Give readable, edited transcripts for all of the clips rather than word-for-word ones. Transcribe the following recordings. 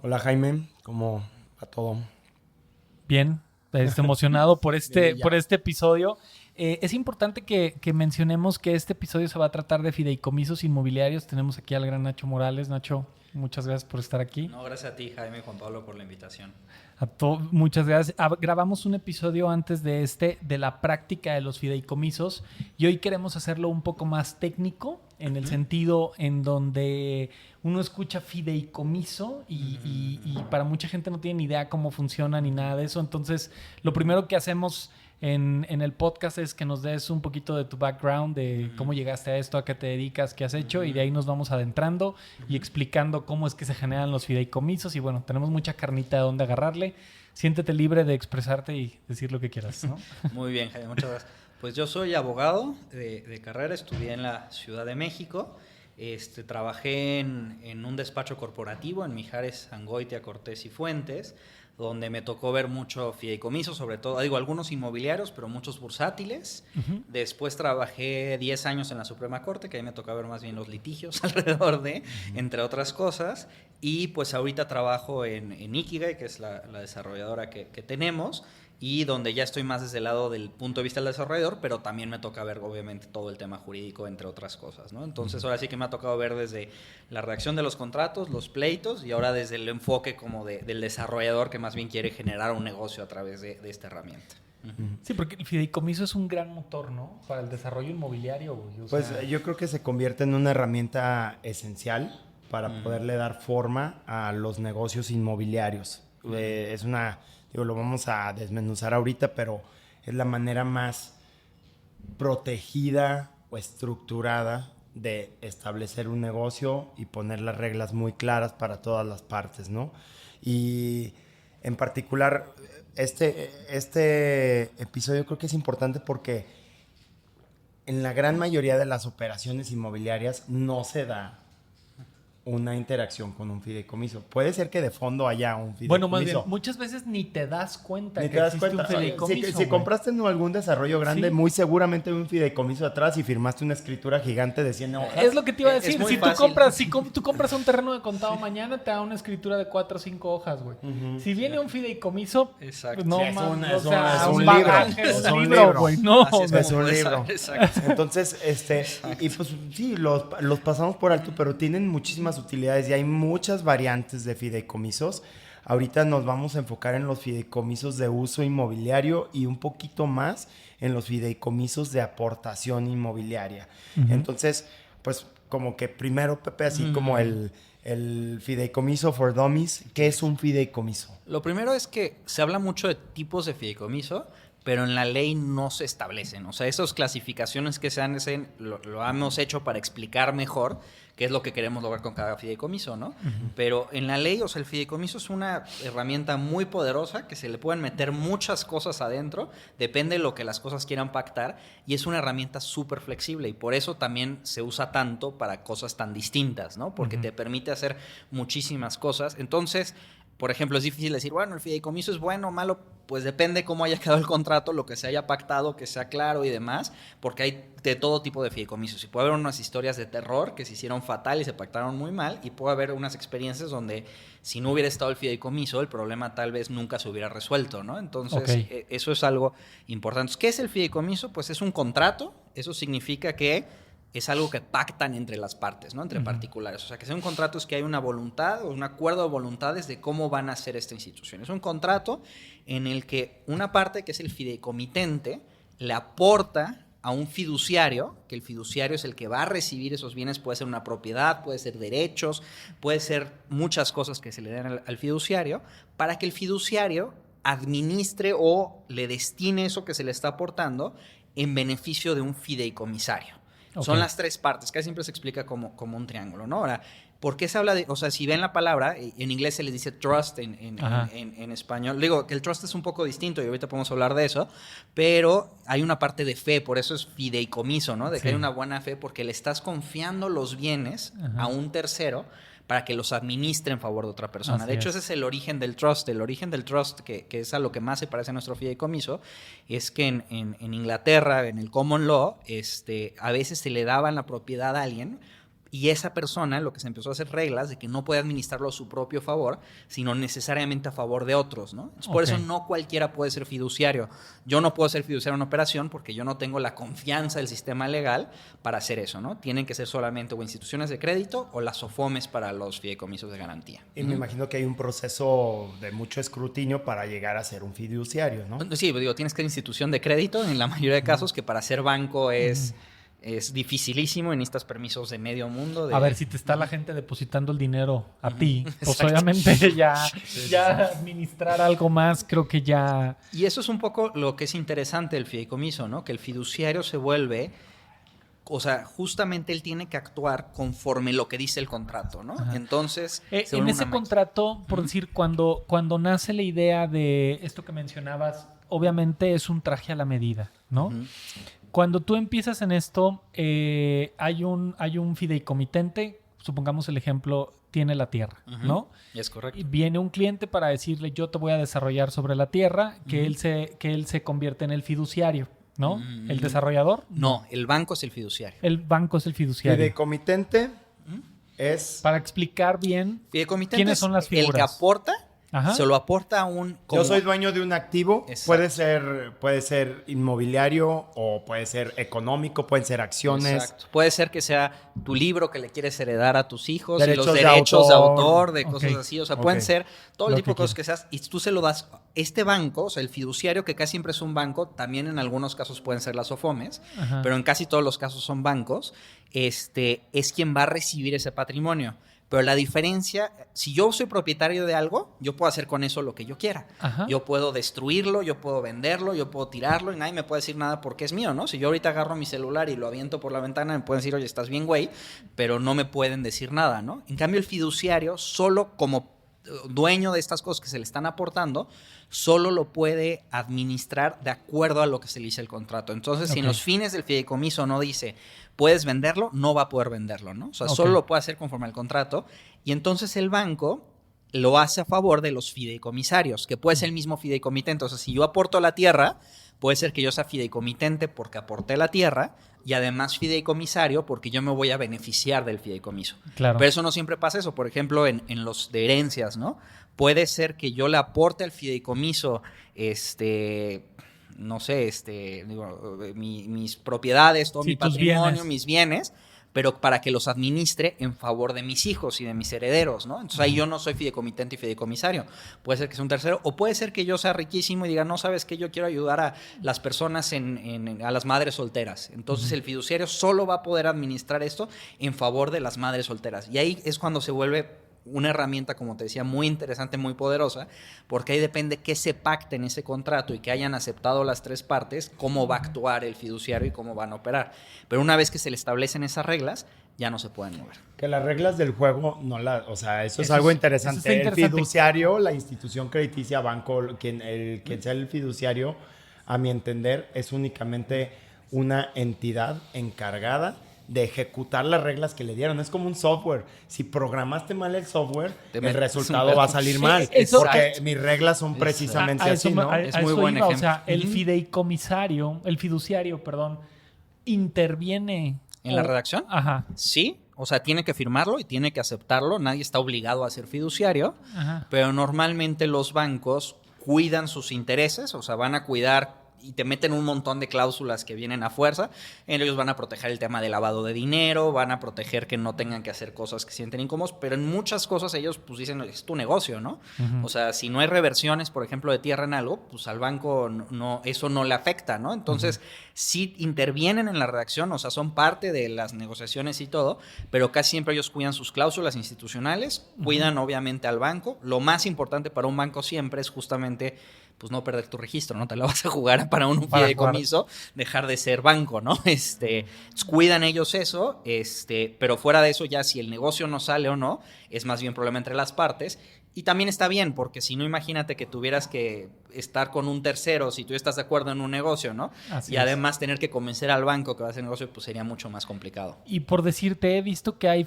Hola Jaime, ¿cómo va todo? Bien, emocionado por Desde ya. por este episodio. Es importante que mencionemos que este episodio se va a tratar de fideicomisos inmobiliarios. Tenemos aquí al gran Nacho Morales. Nacho, muchas gracias por estar aquí. No, gracias a ti, Jaime y Juan Pablo, por la invitación. Muchas gracias. Grabamos un episodio antes de de la práctica de los fideicomisos, y hoy queremos hacerlo un poco más técnico, en el sentido en donde uno escucha fideicomiso y para mucha gente no tiene ni idea cómo funciona ni nada de eso. Entonces, lo primero que hacemos en el podcast es que nos des un poquito de tu background, de cómo llegaste a esto, a qué te dedicas, qué has hecho, y de ahí nos vamos adentrando y explicando cómo es que se generan los fideicomisos. Y bueno, tenemos mucha carnita de dónde agarrarle. Siéntete libre de expresarte y decir lo que quieras, ¿no? Muy bien, Jaime, muchas gracias. Pues yo soy abogado de carrera, estudié en la Ciudad de México. Trabajé en un despacho corporativo en Mijares, Angoitia, Cortés y Fuentes, donde me tocó ver mucho fideicomiso, sobre todo, algunos inmobiliarios, pero muchos bursátiles. Después trabajé 10 años en la Suprema Corte, que ahí me tocó ver más bien los litigios alrededor de, entre otras cosas. Y pues ahorita trabajo en Ikigai, que es la desarrolladora que tenemos, y donde ya estoy más desde el lado del punto de vista del desarrollador, pero también me toca ver obviamente todo el tema jurídico, entre otras cosas, ¿no? Entonces ahora sí que me ha tocado ver desde la redacción de los contratos, los pleitos, y ahora desde el enfoque como del desarrollador que más bien quiere generar un negocio a través de esta herramienta. Sí, porque el fideicomiso es un gran motor, ¿no? Para el desarrollo inmobiliario, güey. Pues yo creo que se convierte en una herramienta esencial para poderle dar forma a los negocios inmobiliarios. Es una, digo, lo vamos a desmenuzar ahorita, pero es la manera más protegida o estructurada de establecer un negocio y poner las reglas muy claras para todas las partes, ¿no? Y en particular, este episodio creo que es importante porque en la gran mayoría de las operaciones inmobiliarias no se da una interacción con un fideicomiso. Puede ser que de fondo haya un fideicomiso. Bueno, más bien, muchas veces ni te das cuenta Ni que te das existe cuenta. un fideicomiso. Si compraste en algún desarrollo grande, Sí. muy seguramente hay un fideicomiso atrás y firmaste una escritura gigante de 100 hojas. Es lo que te iba a Es decir. muy Si fácil. tú compras un terreno de contado mañana, te da una escritura de 4 o 5 hojas, güey. Si viene un fideicomiso, Exacto. no Sí, es más, un- o es un- sea, es un un libro. bagaje, Es un un libro, libro. güey. No, Así es no. Es un como libro. puede ser, exacto. Entonces, y pues sí, los pasamos por alto, pero tienen muchísimas utilidades y hay muchas variantes de fideicomisos. Ahorita nos vamos a enfocar en los fideicomisos de uso inmobiliario y un poquito más en los fideicomisos de aportación inmobiliaria. Entonces, pues como que primero, Pepe, así como el fideicomiso for dummies, ¿qué es un fideicomiso? Lo primero es que se habla mucho de tipos de fideicomiso, pero en la ley no se establecen. O sea, esas clasificaciones que se hacen lo hemos hecho para explicar mejor qué es lo que queremos lograr con cada fideicomiso, ¿no? Pero en la ley, o sea, el fideicomiso es una herramienta muy poderosa que se le pueden meter muchas cosas adentro, depende de lo que las cosas quieran pactar, y es una herramienta súper flexible, y por eso también se usa tanto para cosas tan distintas, ¿no? Porque te permite hacer muchísimas cosas. Entonces, por ejemplo, es difícil decir, bueno, el fideicomiso es bueno o malo, pues depende cómo haya quedado el contrato, lo que se haya pactado, que sea claro y demás, porque hay de todo tipo de fideicomisos. Y puede haber unas historias de terror que se hicieron fatal y se pactaron muy mal, y puede haber unas experiencias donde si no hubiera estado el fideicomiso, el problema tal vez nunca se hubiera resuelto, ¿no? Entonces, eso es algo importante. ¿Qué es el fideicomiso? Pues es un contrato, eso significa que es algo que pactan entre las partes, ¿no? Entre particulares. O sea, que sea un contrato es que hay una voluntad o un acuerdo de voluntades de cómo van a ser esta institución. Es un contrato en el que una parte, que es el fideicomitente, le aporta a un fiduciario, que el fiduciario es el que va a recibir esos bienes, puede ser una propiedad, puede ser derechos, puede ser muchas cosas que se le den al fiduciario, para que el fiduciario administre o le destine eso que se le está aportando en beneficio de un fideicomisario. Okay. Son las tres partes, casi siempre se explica como un triángulo, ¿no? Ahora, ¿por qué se habla de, o sea, si ven la palabra, en inglés se les dice trust, en español, digo que el trust es un poco distinto y ahorita podemos hablar de eso, pero hay una parte de fe, por eso es fideicomiso, ¿no? De que hay una buena fe porque le estás confiando los bienes a un tercero para que los administre en favor de otra persona. Así de hecho, ese es el origen del trust. El origen del trust, que es a lo que más se parece a nuestro fideicomiso, es que en Inglaterra, en el common law, a veces se le daban la propiedad a alguien Y esa persona lo que se empezó a hacer reglas de que no puede administrarlo a su propio favor, sino necesariamente a favor de otros, ¿no? Entonces, por eso no cualquiera puede ser fiduciario. Yo no puedo ser fiduciario en una operación porque yo no tengo la confianza del sistema legal para hacer eso, ¿no? Tienen que ser solamente o instituciones de crédito o las SOFOMES para los fideicomisos de garantía. Y me imagino que hay un proceso de mucho escrutinio para llegar a ser un fiduciario, ¿no? Sí, digo, tienes que ser institución de crédito en la mayoría de casos, que para ser banco es dificilísimo y necesitas permisos de medio mundo. A ver, si te está la gente depositando el dinero a ti, pues obviamente ya administrar algo más, creo que ya... Y eso es un poco lo que es interesante del fideicomiso, ¿no? Que el fiduciario se vuelve... O sea, justamente él tiene que actuar conforme lo que dice el contrato, ¿no? Ajá. Entonces... en ese contrato, por decir, cuando nace la idea de esto que mencionabas, obviamente es un traje a la medida, ¿no? Cuando tú empiezas en esto, hay un fideicomitente, supongamos el ejemplo, tiene la tierra, ¿no? Es correcto. Y viene un cliente para decirle, yo te voy a desarrollar sobre la tierra, que él se convierte en el fiduciario, ¿no? ¿El desarrollador? No, el banco es el fiduciario. El banco es el fiduciario. Fideicomitente es... Para explicar bien quiénes son las figuras. El que aporta, Ajá. se lo aporta a un... Yo soy dueño de un activo, Exacto. puede ser inmobiliario o puede ser económico, pueden ser acciones. Exacto. Puede ser que sea tu libro que le quieres heredar a tus hijos, Derechos y los de derechos de autor. autor, de cosas así. O sea, pueden ser todo el Lo tipo de que cosas que seas. Y tú se lo das. Este banco, o sea, el fiduciario, que casi siempre es un banco, también en algunos casos pueden ser las SOFOMES, Ajá. pero en casi todos los casos son bancos, es quien va a recibir ese patrimonio. Pero la diferencia, si yo soy propietario de algo, yo puedo hacer con eso lo que yo quiera. Ajá. Yo puedo destruirlo, yo puedo venderlo, yo puedo tirarlo y nadie me puede decir nada porque es mío, ¿no? Si yo ahorita agarro mi celular y lo aviento por la ventana, me pueden decir, oye, estás bien, güey, pero no me pueden decir nada, ¿no? En cambio, el fiduciario, solo como dueño de estas cosas que se le están aportando, solo lo puede administrar de acuerdo a lo que se le dice el contrato. Entonces, si en los fines del fideicomiso no dice puedes venderlo, no va a poder venderlo, ¿no? O sea, solo lo puede hacer conforme al contrato. Y entonces el banco lo hace a favor de los fideicomisarios, que puede ser el mismo fideicomitente. O sea, si yo aporto la tierra, puede ser que yo sea fideicomitente porque aporté la tierra y además fideicomisario porque yo me voy a beneficiar del fideicomiso. Claro. Pero eso no siempre pasa eso. Por ejemplo, en los de herencias, ¿no? Puede ser que yo le aporte al fideicomiso, no sé, mis propiedades, todo mi patrimonio, mis bienes, pero para que los administre en favor de mis hijos y de mis herederos, ¿no? Entonces ahí yo no soy fideicomitente y fideicomisario. Puede ser que sea un tercero, o puede ser que yo sea riquísimo y diga, no, ¿sabes qué? Yo quiero ayudar a las personas, a las madres solteras. Entonces el fiduciario solo va a poder administrar esto en favor de las madres solteras. Y ahí es cuando se vuelve una herramienta, como te decía, muy interesante, muy poderosa, porque ahí depende qué se pacte en ese contrato y que hayan aceptado las tres partes, cómo va a actuar el fiduciario y cómo van a operar. Pero una vez que se le establecen esas reglas, ya no se pueden mover. Que las reglas del juego o sea, eso es algo interesante. El fiduciario, la institución crediticia, banco, quien sea el fiduciario, a mi entender, es únicamente una entidad encargada de ejecutar las reglas que le dieron. Es como un software. Si programaste mal el software, el resultado va a salir mal. Porque mis reglas son precisamente así, ¿no? Es muy buen ejemplo. O sea, el fiduciario, interviene ¿En la redacción? Ajá. Sí, o sea, tiene que firmarlo y tiene que aceptarlo. Nadie está obligado a ser fiduciario, pero normalmente los bancos cuidan sus intereses, o sea, van a cuidar y te meten un montón de cláusulas que vienen a fuerza. Ellos van a proteger el tema de lavado de dinero, van a proteger que no tengan que hacer cosas que sienten incómodos, pero en muchas cosas ellos pues dicen, es tu negocio, ¿no? O sea, si no hay reversiones, por ejemplo, de tierra en algo, pues al banco eso no le afecta, ¿no? Entonces, sí intervienen en la redacción, o sea, son parte de las negociaciones y todo, pero casi siempre ellos cuidan sus cláusulas institucionales, cuidan obviamente al banco. Lo más importante para un banco siempre es justamente pues no perder tu registro, no te la vas a jugar para un fideicomiso, dejar de ser banco, ¿no? Cuidan ellos eso, pero fuera de eso ya si el negocio no sale o no, es más bien problema entre las partes Y también está bien, porque si no, imagínate que tuvieras que estar con un tercero, si tú estás de acuerdo en un negocio, ¿no? Así y es. además tener que convencer al banco que va a hacer negocio, pues sería mucho más complicado. Y por decirte, he visto que hay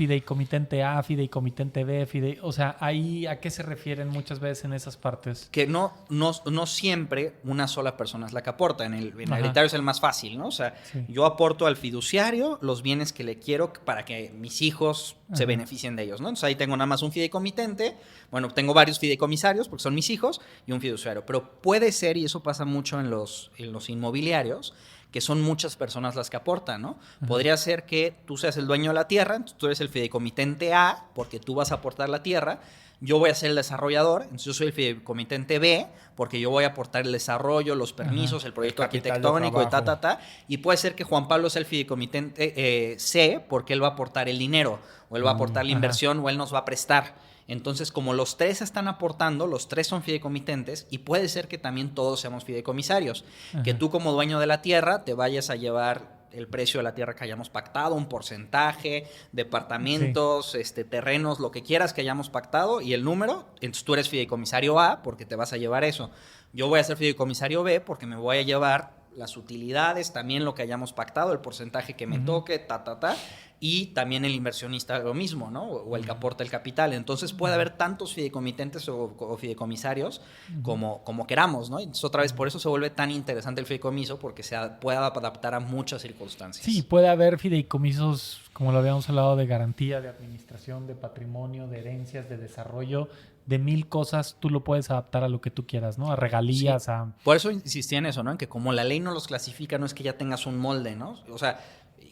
fideicomitente A, fideicomitente B, o sea, ahí ¿a qué se refieren muchas veces en esas partes? Que no siempre una sola persona es la que aporta. En el Ajá. hereditario es el más fácil, ¿no? O sea, Sí. yo aporto al fiduciario los bienes que le quiero para que mis hijos se Ajá. beneficien de ellos, ¿no? Entonces ahí tengo nada más un fideicomitente, bueno, tengo varios fideicomisarios porque son mis hijos y un fiduciario. Pero puede ser, y eso pasa mucho en los inmobiliarios, que son muchas personas las que aportan, ¿no? Ajá. Podría ser que tú seas el dueño de la tierra, entonces tú eres el fideicomitente A porque tú vas a aportar la tierra. Yo voy a ser el desarrollador, entonces yo soy el fideicomitente B, porque yo voy a aportar el desarrollo, los permisos, Ajá. el proyecto El capital de arquitectónico, trabajo. y puede ser que Juan Pablo sea el fideicomitente C, porque él va a aportar el dinero, o él va a aportar la Ajá. inversión, o él nos va a prestar. Entonces, como los tres están aportando, los tres son fideicomitentes, y puede ser que también todos seamos fideicomisarios. Ajá. Que tú como dueño de la tierra te vayas a llevar el precio de la tierra que hayamos pactado, un porcentaje, departamentos, terrenos, lo que quieras que hayamos pactado y el número. Entonces tú eres fideicomisario A porque te vas a llevar eso. Yo voy a ser fideicomisario B porque me voy a llevar las utilidades, también lo que hayamos pactado, el porcentaje que me toque, y también el inversionista lo mismo, ¿no? O el que aporta el capital. Entonces puede haber tantos fideicomitentes o fideicomisarios como queramos, ¿no? Entonces otra vez por eso se vuelve tan interesante el fideicomiso, porque se puede adaptar a muchas circunstancias. Sí, puede haber fideicomisos, como lo habíamos hablado, de garantía, de administración, de patrimonio, de herencias, de desarrollo, de 1000 cosas. Tú lo puedes adaptar a lo que tú quieras, ¿no? A regalías, Sí. a... Por eso insistía en eso, ¿no? En que como la ley no los clasifica, no es que ya tengas un molde, ¿no? O sea,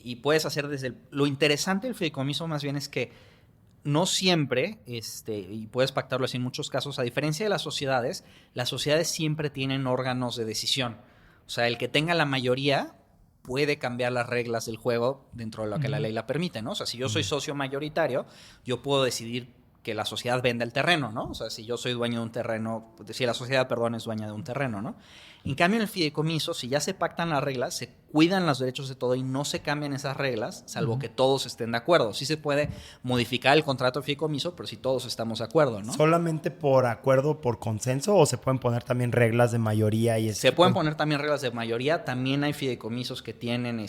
y puedes hacer Lo interesante del fideicomiso más bien es que no siempre, y puedes pactarlo así en muchos casos, a diferencia de las sociedades siempre tienen órganos de decisión. O sea, el que tenga la mayoría puede cambiar las reglas del juego dentro de lo que la ley la permite, ¿no? O sea, si yo soy socio mayoritario, yo puedo decidir que la sociedad venda el terreno, ¿no? O sea, si yo soy dueño de un terreno, si la sociedad, perdón, es dueña de un terreno, ¿no? En cambio, en el fideicomiso, si ya se pactan las reglas, se cuidan los derechos de todo y no se cambian esas reglas, salvo que todos estén de acuerdo. Sí se puede modificar el contrato de fideicomiso, pero si todos estamos de acuerdo, ¿no? ¿Solamente por acuerdo, por consenso, o se pueden poner también reglas de mayoría? Se pueden poner también reglas de mayoría. También hay fideicomisos que tienen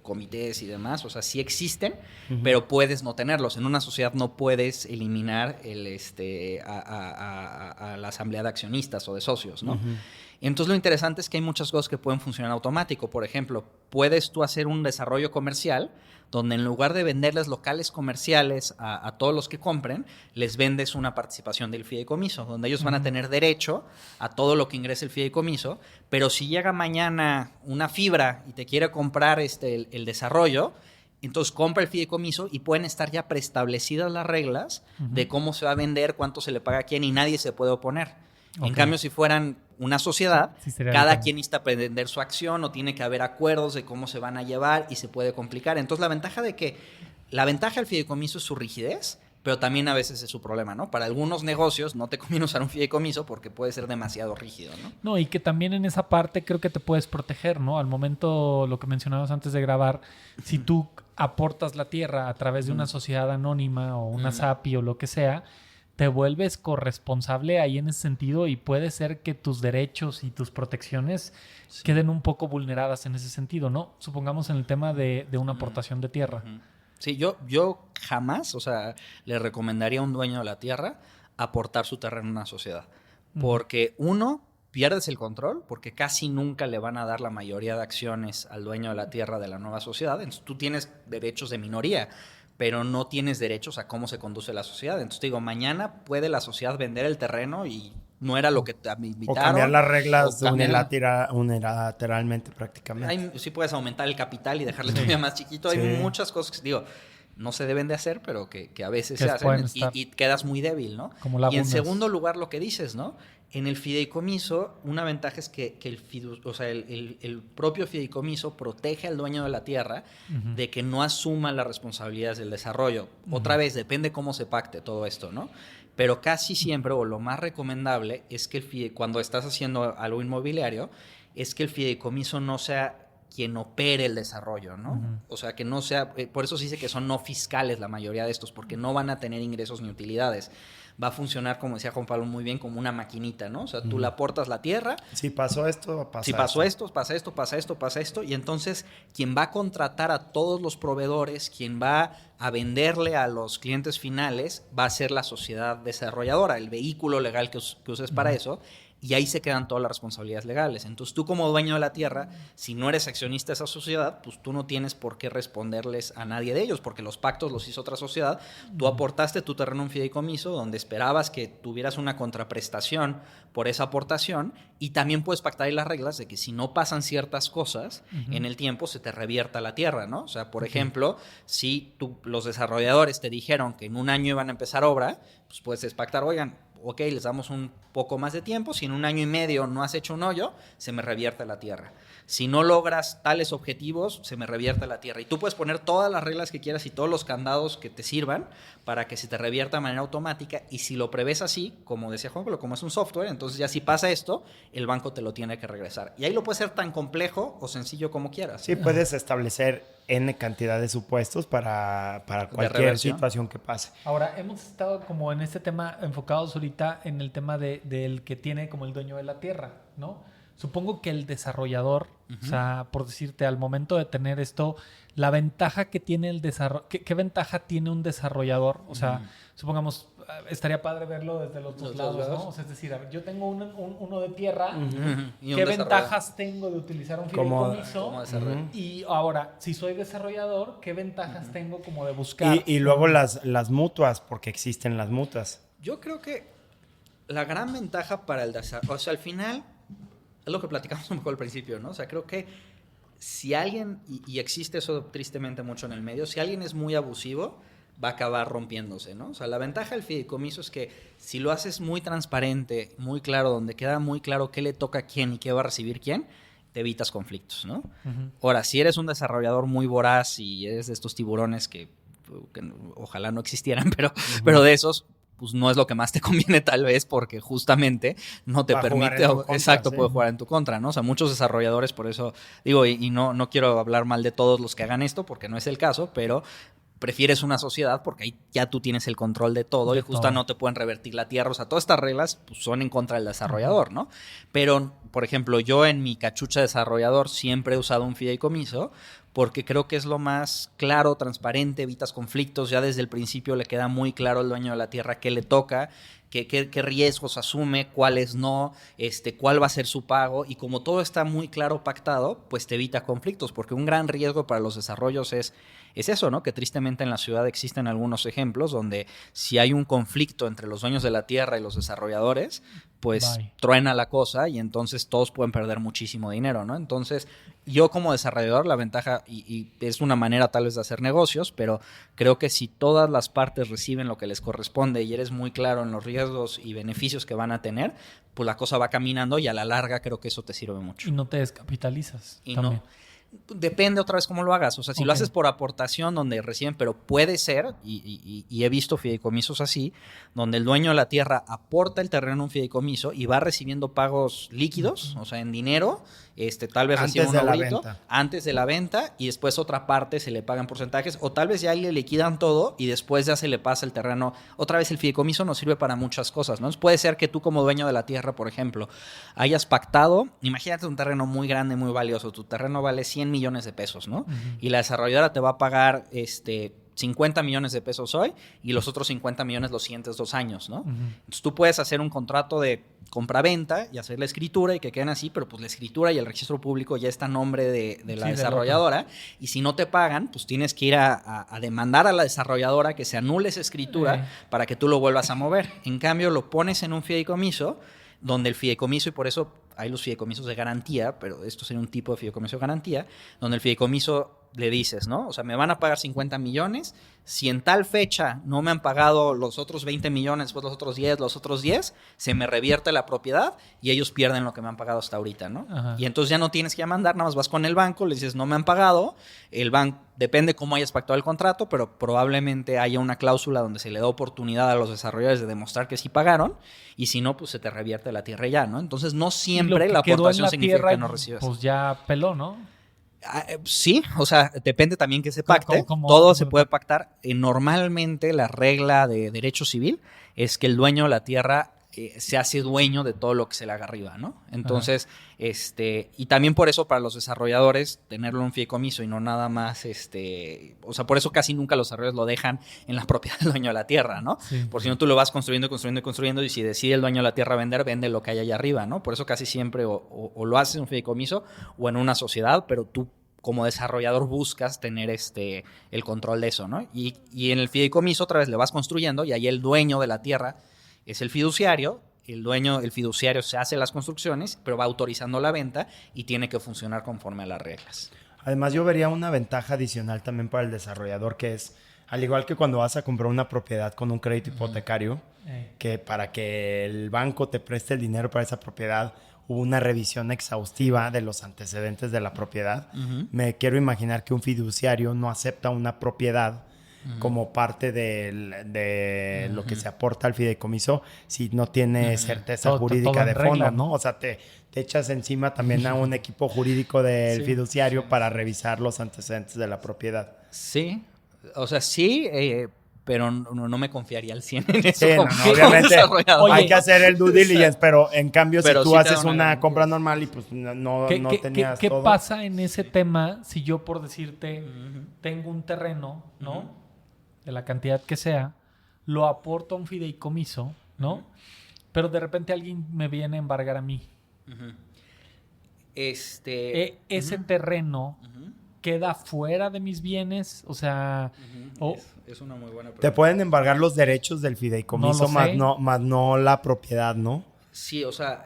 comités y demás. O sea, sí existen, pero puedes no tenerlos. En una sociedad no puedes eliminar a la asamblea de accionistas o de socios, ¿no? Entonces lo interesante es que hay muchas cosas que pueden funcionar automático. Por ejemplo, puedes tú hacer un desarrollo comercial donde en lugar de venderles locales comerciales a todos los que compren, les vendes una participación del fideicomiso, donde ellos van a tener derecho a todo lo que ingrese el fideicomiso, pero si llega mañana una fibra y te quiere comprar el desarrollo, entonces compra el fideicomiso y pueden estar ya preestablecidas las reglas de cómo se va a vender, cuánto se le paga a quién y nadie se puede oponer. Ok. En cambio, si fueran una sociedad, Sí, sería cada diferente. quien necesita vender su acción o tiene que haber acuerdos de cómo se van a llevar y se puede complicar. Entonces, la ventaja del fideicomiso es su rigidez, pero también a veces es su problema, ¿no? Para algunos negocios no te conviene usar un fideicomiso porque puede ser demasiado rígido, ¿no? No, y que también en esa parte creo que te puedes proteger, ¿no? Al momento, lo que mencionabas antes de grabar, si tú aportas la tierra a través de una sociedad anónima o una SAPI o lo que sea, te vuelves corresponsable ahí en ese sentido y puede ser que tus derechos y tus protecciones queden un poco vulneradas en ese sentido, ¿no? Supongamos en el tema de una aportación de tierra. Sí, yo jamás, o sea, le recomendaría a un dueño de la tierra aportar su terreno en una sociedad. Porque uno, pierdes el control, porque casi nunca le van a dar la mayoría de acciones al dueño de la tierra de la nueva sociedad. Entonces tú tienes derechos de minoría, pero no tienes derechos a cómo se conduce la sociedad. Entonces te digo, mañana puede la sociedad vender el terreno y no era lo que te invitaron. O cambiar las reglas o cambiar- unilateralmente prácticamente. sí puedes aumentar el capital y dejarle todavía más chiquito. Hay Sí. muchas cosas que, digo, no se deben de hacer, pero que a veces Que se pueden hacen estar. y quedas muy débil, ¿no? Como Y en lagunas. segundo lugar, lo que dices, ¿no? En el fideicomiso, una ventaja es que el propio fideicomiso protege al dueño de la tierra de que no asuma las responsabilidades del desarrollo. Otra vez, depende cómo se pacte todo esto, ¿no? Pero casi siempre, o lo más recomendable, es que cuando estás haciendo algo inmobiliario, es que el fideicomiso no sea quien opere el desarrollo, ¿no? O sea, que no sea... por eso se dice que son no fiscales la mayoría de estos, porque no van a tener ingresos ni utilidades. va a funcionar, como decía Juan Pablo muy bien, como una maquinita, ¿no? O sea, tú le aportas la tierra. Si pasó esto, pasa Si pasó esto, pasa esto, pasa esto, pasa esto. Y entonces, quien va a contratar a todos los proveedores, quien va a venderle a los clientes finales, va a ser la sociedad desarrolladora, el vehículo legal que uses para eso. Y ahí se quedan todas las responsabilidades legales. Entonces, tú como dueño de la tierra, si no eres accionista de esa sociedad, pues tú no tienes por qué responderles a nadie de ellos, porque los pactos los hizo otra sociedad. Tú aportaste tu terreno a un fideicomiso donde esperabas que tuvieras una contraprestación por esa aportación, y también puedes pactar ahí las reglas de que si no pasan ciertas cosas en el tiempo, se te revierta la tierra, ¿no? O sea, por ejemplo, si los desarrolladores te dijeron que en un año iban a empezar obra, pues puedes pactar, oigan, ok, les damos un poco más de tiempo. Si en un año y medio no has hecho un hoyo, se me revierte la tierra. Si no logras tales objetivos, se me revierte la tierra. Y tú puedes poner todas las reglas que quieras y todos los candados que te sirvan para que se te revierta de manera automática. Y si lo prevés así, como decía Juan Pablo, como es un software, entonces ya si pasa esto, el banco te lo tiene que regresar. Y ahí lo puedes hacer tan complejo o sencillo como quieras. Sí, puedes establecer N cantidad de supuestos para cualquier situación que pase. Ahora, hemos estado como en este tema enfocados ahorita en el tema del que tiene como el dueño de la tierra, ¿no? Supongo que el desarrollador, o sea, por decirte, al momento de tener esto, la ventaja que tiene el desarrollo, ¿qué ventaja tiene un desarrollador? O sea, supongamos, estaría padre verlo desde los dos lados, ¿no? O sea, es decir, a ver, yo tengo uno de tierra, ¿qué ventajas tengo de utilizar un fideicomiso? Y ahora, si soy desarrollador, ¿qué ventajas tengo como de buscar? Y luego las mutuas, porque existen las mutuas. Yo creo que la gran ventaja para el desarrollo, o sea, al final, es lo que platicamos un poco al principio, ¿no? O sea, creo que si alguien, y existe eso tristemente mucho en el medio, si alguien es muy abusivo, va a acabar rompiéndose, ¿no? O sea, la ventaja del fideicomiso es que si lo haces muy transparente, muy claro, donde queda muy claro qué le toca a quién y qué va a recibir quién, te evitas conflictos, ¿no? Ahora, si eres un desarrollador muy voraz y eres de estos tiburones que ojalá no existieran, pero de esos, pues no es lo que más te conviene tal vez, porque justamente no te permite, puede jugar en tu contra, ¿no? O sea, muchos desarrolladores, por eso digo, y no quiero hablar mal de todos los que hagan esto, porque no es el caso, pero prefieres una sociedad porque ahí ya tú tienes el control de todo y justo no te pueden revertir la tierra. O sea, todas estas reglas pues, son en contra del desarrollador, ¿no? Pero, por ejemplo, yo en mi cachucha de desarrollador siempre he usado un fideicomiso porque creo que es lo más claro, transparente, evitas conflictos. Ya desde el principio le queda muy claro al dueño de la tierra qué le toca, qué riesgos asume, cuáles no, cuál va a ser su pago. Y como todo está muy claro pactado, pues te evita conflictos, porque un gran riesgo para los desarrollos es eso, ¿no? Que tristemente en la ciudad existen algunos ejemplos donde si hay un conflicto entre los dueños de la tierra y los desarrolladores, pues truena la cosa y entonces todos pueden perder muchísimo dinero, ¿no? Entonces, yo como desarrollador, la ventaja, y es una manera tal vez de hacer negocios, pero creo que si todas las partes reciben lo que les corresponde y eres muy claro en los riesgos y beneficios que van a tener, pues la cosa va caminando y a la larga creo que eso te sirve mucho. Y no te descapitalizas. Y también. no. Depende otra vez cómo lo hagas. O sea, si lo haces por aportación donde reciben, pero puede ser, y he visto fideicomisos así, donde el dueño de la tierra aporta el terreno en un fideicomiso y va recibiendo pagos líquidos, o sea, en dinero, tal vez recibe un ahorrito antes de la venta y después otra parte se le pagan porcentajes, o tal vez ya le liquidan todo y después ya se le pasa el terreno. Otra vez el fideicomiso nos sirve para muchas cosas, ¿no? Entonces puede ser que tú como dueño de la tierra, por ejemplo, hayas pactado, imagínate un terreno muy grande, muy valioso, tu terreno vale 100 millones de pesos, ¿no? Y la desarrolladora te va a pagar 50 millones de pesos hoy y los otros 50 millones los siguientes 2 años, ¿no? Entonces tú puedes hacer un contrato de compra-venta y hacer la escritura y que queden así, pero pues la escritura y el registro público ya está a nombre de la desarrolladora, y si no te pagan, pues tienes que ir a demandar a la desarrolladora que se anule esa escritura para que tú lo vuelvas a mover. En cambio, lo pones en un fideicomiso, donde el fideicomiso, y por eso hay los fideicomisos de garantía, pero esto sería un tipo de fideicomiso de garantía, donde el fideicomiso le dices, ¿no? O sea, me van a pagar 50 millones, si en tal fecha no me han pagado los otros 20 millones, después los otros 10, se me revierte la propiedad y ellos pierden lo que me han pagado hasta ahorita, ¿no? Ajá. Y entonces ya no tienes que mandar, nada más vas con el banco, le dices, no me han pagado, el banco, depende cómo hayas pactado el contrato, pero probablemente haya una cláusula donde se le da oportunidad a los desarrolladores de demostrar que sí pagaron, y si no, pues se te revierte la tierra ya, ¿no? Entonces no siempre la aportación significa que no recibes. Pues ya peló, ¿no? Sí, o sea, depende también que se pacte. ¿Cómo? Todo se puede pactar. Normalmente la regla de derecho civil es que el dueño de la tierra se hace dueño de todo lo que se le haga arriba, ¿no? Entonces, y también por eso para los desarrolladores tenerlo en un fideicomiso y no nada más, o sea, por eso casi nunca los desarrolladores lo dejan en la propiedad del dueño de la tierra, ¿no? Sí. Por si no tú lo vas construyendo y si decide el dueño de la tierra vender, vende lo que hay allá arriba, ¿no? Por eso casi siempre o lo haces en un fideicomiso o en una sociedad, pero tú como desarrollador buscas tener el control de eso, ¿no? Y en el fideicomiso otra vez le vas construyendo y ahí el dueño de la tierra es el fiduciario, el fiduciario se hace las construcciones, pero va autorizando la venta y tiene que funcionar conforme a las reglas. Además, yo vería una ventaja adicional también para el desarrollador, que es, al igual que cuando vas a comprar una propiedad con un crédito hipotecario, que para que el banco te preste el dinero para esa propiedad, hubo una revisión exhaustiva de los antecedentes de la propiedad. Me quiero imaginar que un fiduciario no acepta una propiedad como parte de lo que se aporta al fideicomiso si no tiene certeza jurídica de fondo, regla, ¿no? O sea, te echas encima también a un equipo jurídico del fiduciario para revisar los antecedentes de la propiedad. Sí, o sea, sí, pero no me confiaría al 100 en eso. Sí, obviamente Oye, hay que hacer el due diligence, pero en cambio pero si tú sí te haces dan una una garantía. compra normal y pues no tenías ¿Qué todo. pasa en ese tema si yo, por decirte, tengo un terreno, ¿no? De la cantidad que sea, lo aporto a un fideicomiso, ¿no? Pero de repente alguien me viene a embargar a mí. Ese terreno queda fuera de mis bienes, o sea... Es una muy buena pregunta. Te pueden embargar los derechos del fideicomiso, No lo sé. más no la propiedad, ¿no? Sí, o sea,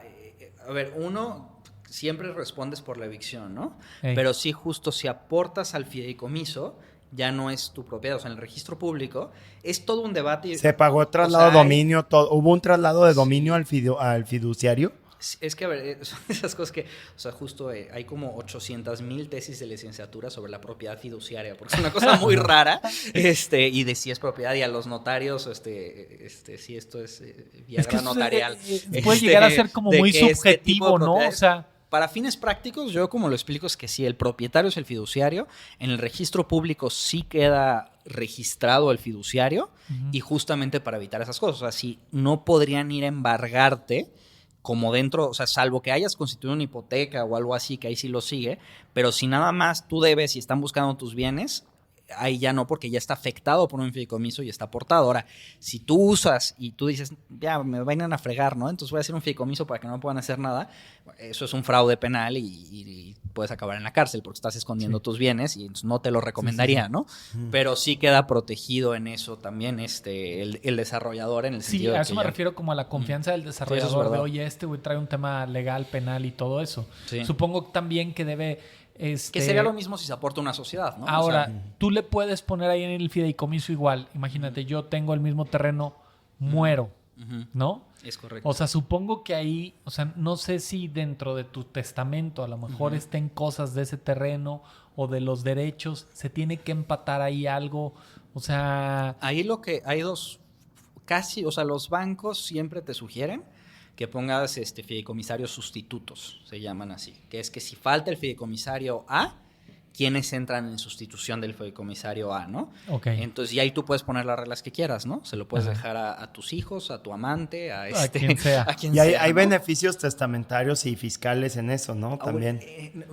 a ver, uno siempre respondes por la evicción, ¿no? Ey. Pero sí, justo si aportas al fideicomiso, ya no es tu propiedad. O sea, en el registro público es todo un debate. Se pagó traslado de dominio, hubo un traslado de dominio al fiduciario. Es que, a ver, son esas cosas que, o sea, justo hay como 800,000 tesis de licenciatura sobre la propiedad fiduciaria, porque es una cosa muy rara, y de si es propiedad, y a los notarios, si esto es Viagra notarial. Puede llegar a ser como de muy que subjetivo, ¿no? O sea... Para fines prácticos, yo como lo explico es que si el propietario es el fiduciario, en el registro público sí queda registrado el fiduciario y justamente para evitar esas cosas. O sea, si no podrían ir a embargarte como dentro, o sea, salvo que hayas constituido una hipoteca o algo así, que ahí sí lo sigue, pero si nada más tú debes y están buscando tus bienes, ahí ya no, porque ya está afectado por un fideicomiso y está aportado. Ahora, si tú usas y tú dices, ya me vayan a fregar, ¿no? Entonces voy a hacer un fideicomiso para que no puedan hacer nada, eso es un fraude penal y puedes acabar en la cárcel porque estás escondiendo tus bienes y entonces no te lo recomendaría, ¿no? Pero sí queda protegido en eso también el desarrollador en el sentido de a que eso me refiero como a la confianza del desarrollador de, oye, güey trae un tema legal, penal y todo eso. Sí. Supongo también que debe... Que sería lo mismo si se aporta una sociedad, ¿no? Ahora, o sea, tú le puedes poner ahí en el fideicomiso igual. Imagínate, yo tengo el mismo terreno, muero, ¿no? es correcto. O sea, supongo que ahí, o sea, no sé si dentro de tu testamento a lo mejor estén cosas de ese terreno o de los derechos, se tiene que empatar ahí algo, o sea... Ahí lo que hay dos, casi, o sea, los bancos siempre te sugieren que pongas fideicomisarios sustitutos, se llaman así, que es que si falta el fideicomisario A, ¿quiénes entran en sustitución del fideicomisario A, no? Ok. Entonces, y ahí tú puedes poner las reglas que quieras, ¿no? Se lo puedes dejar a tus hijos, a tu amante, a quien sea. a quien Y sea, hay ¿no? beneficios testamentarios y fiscales en eso, ¿no? También.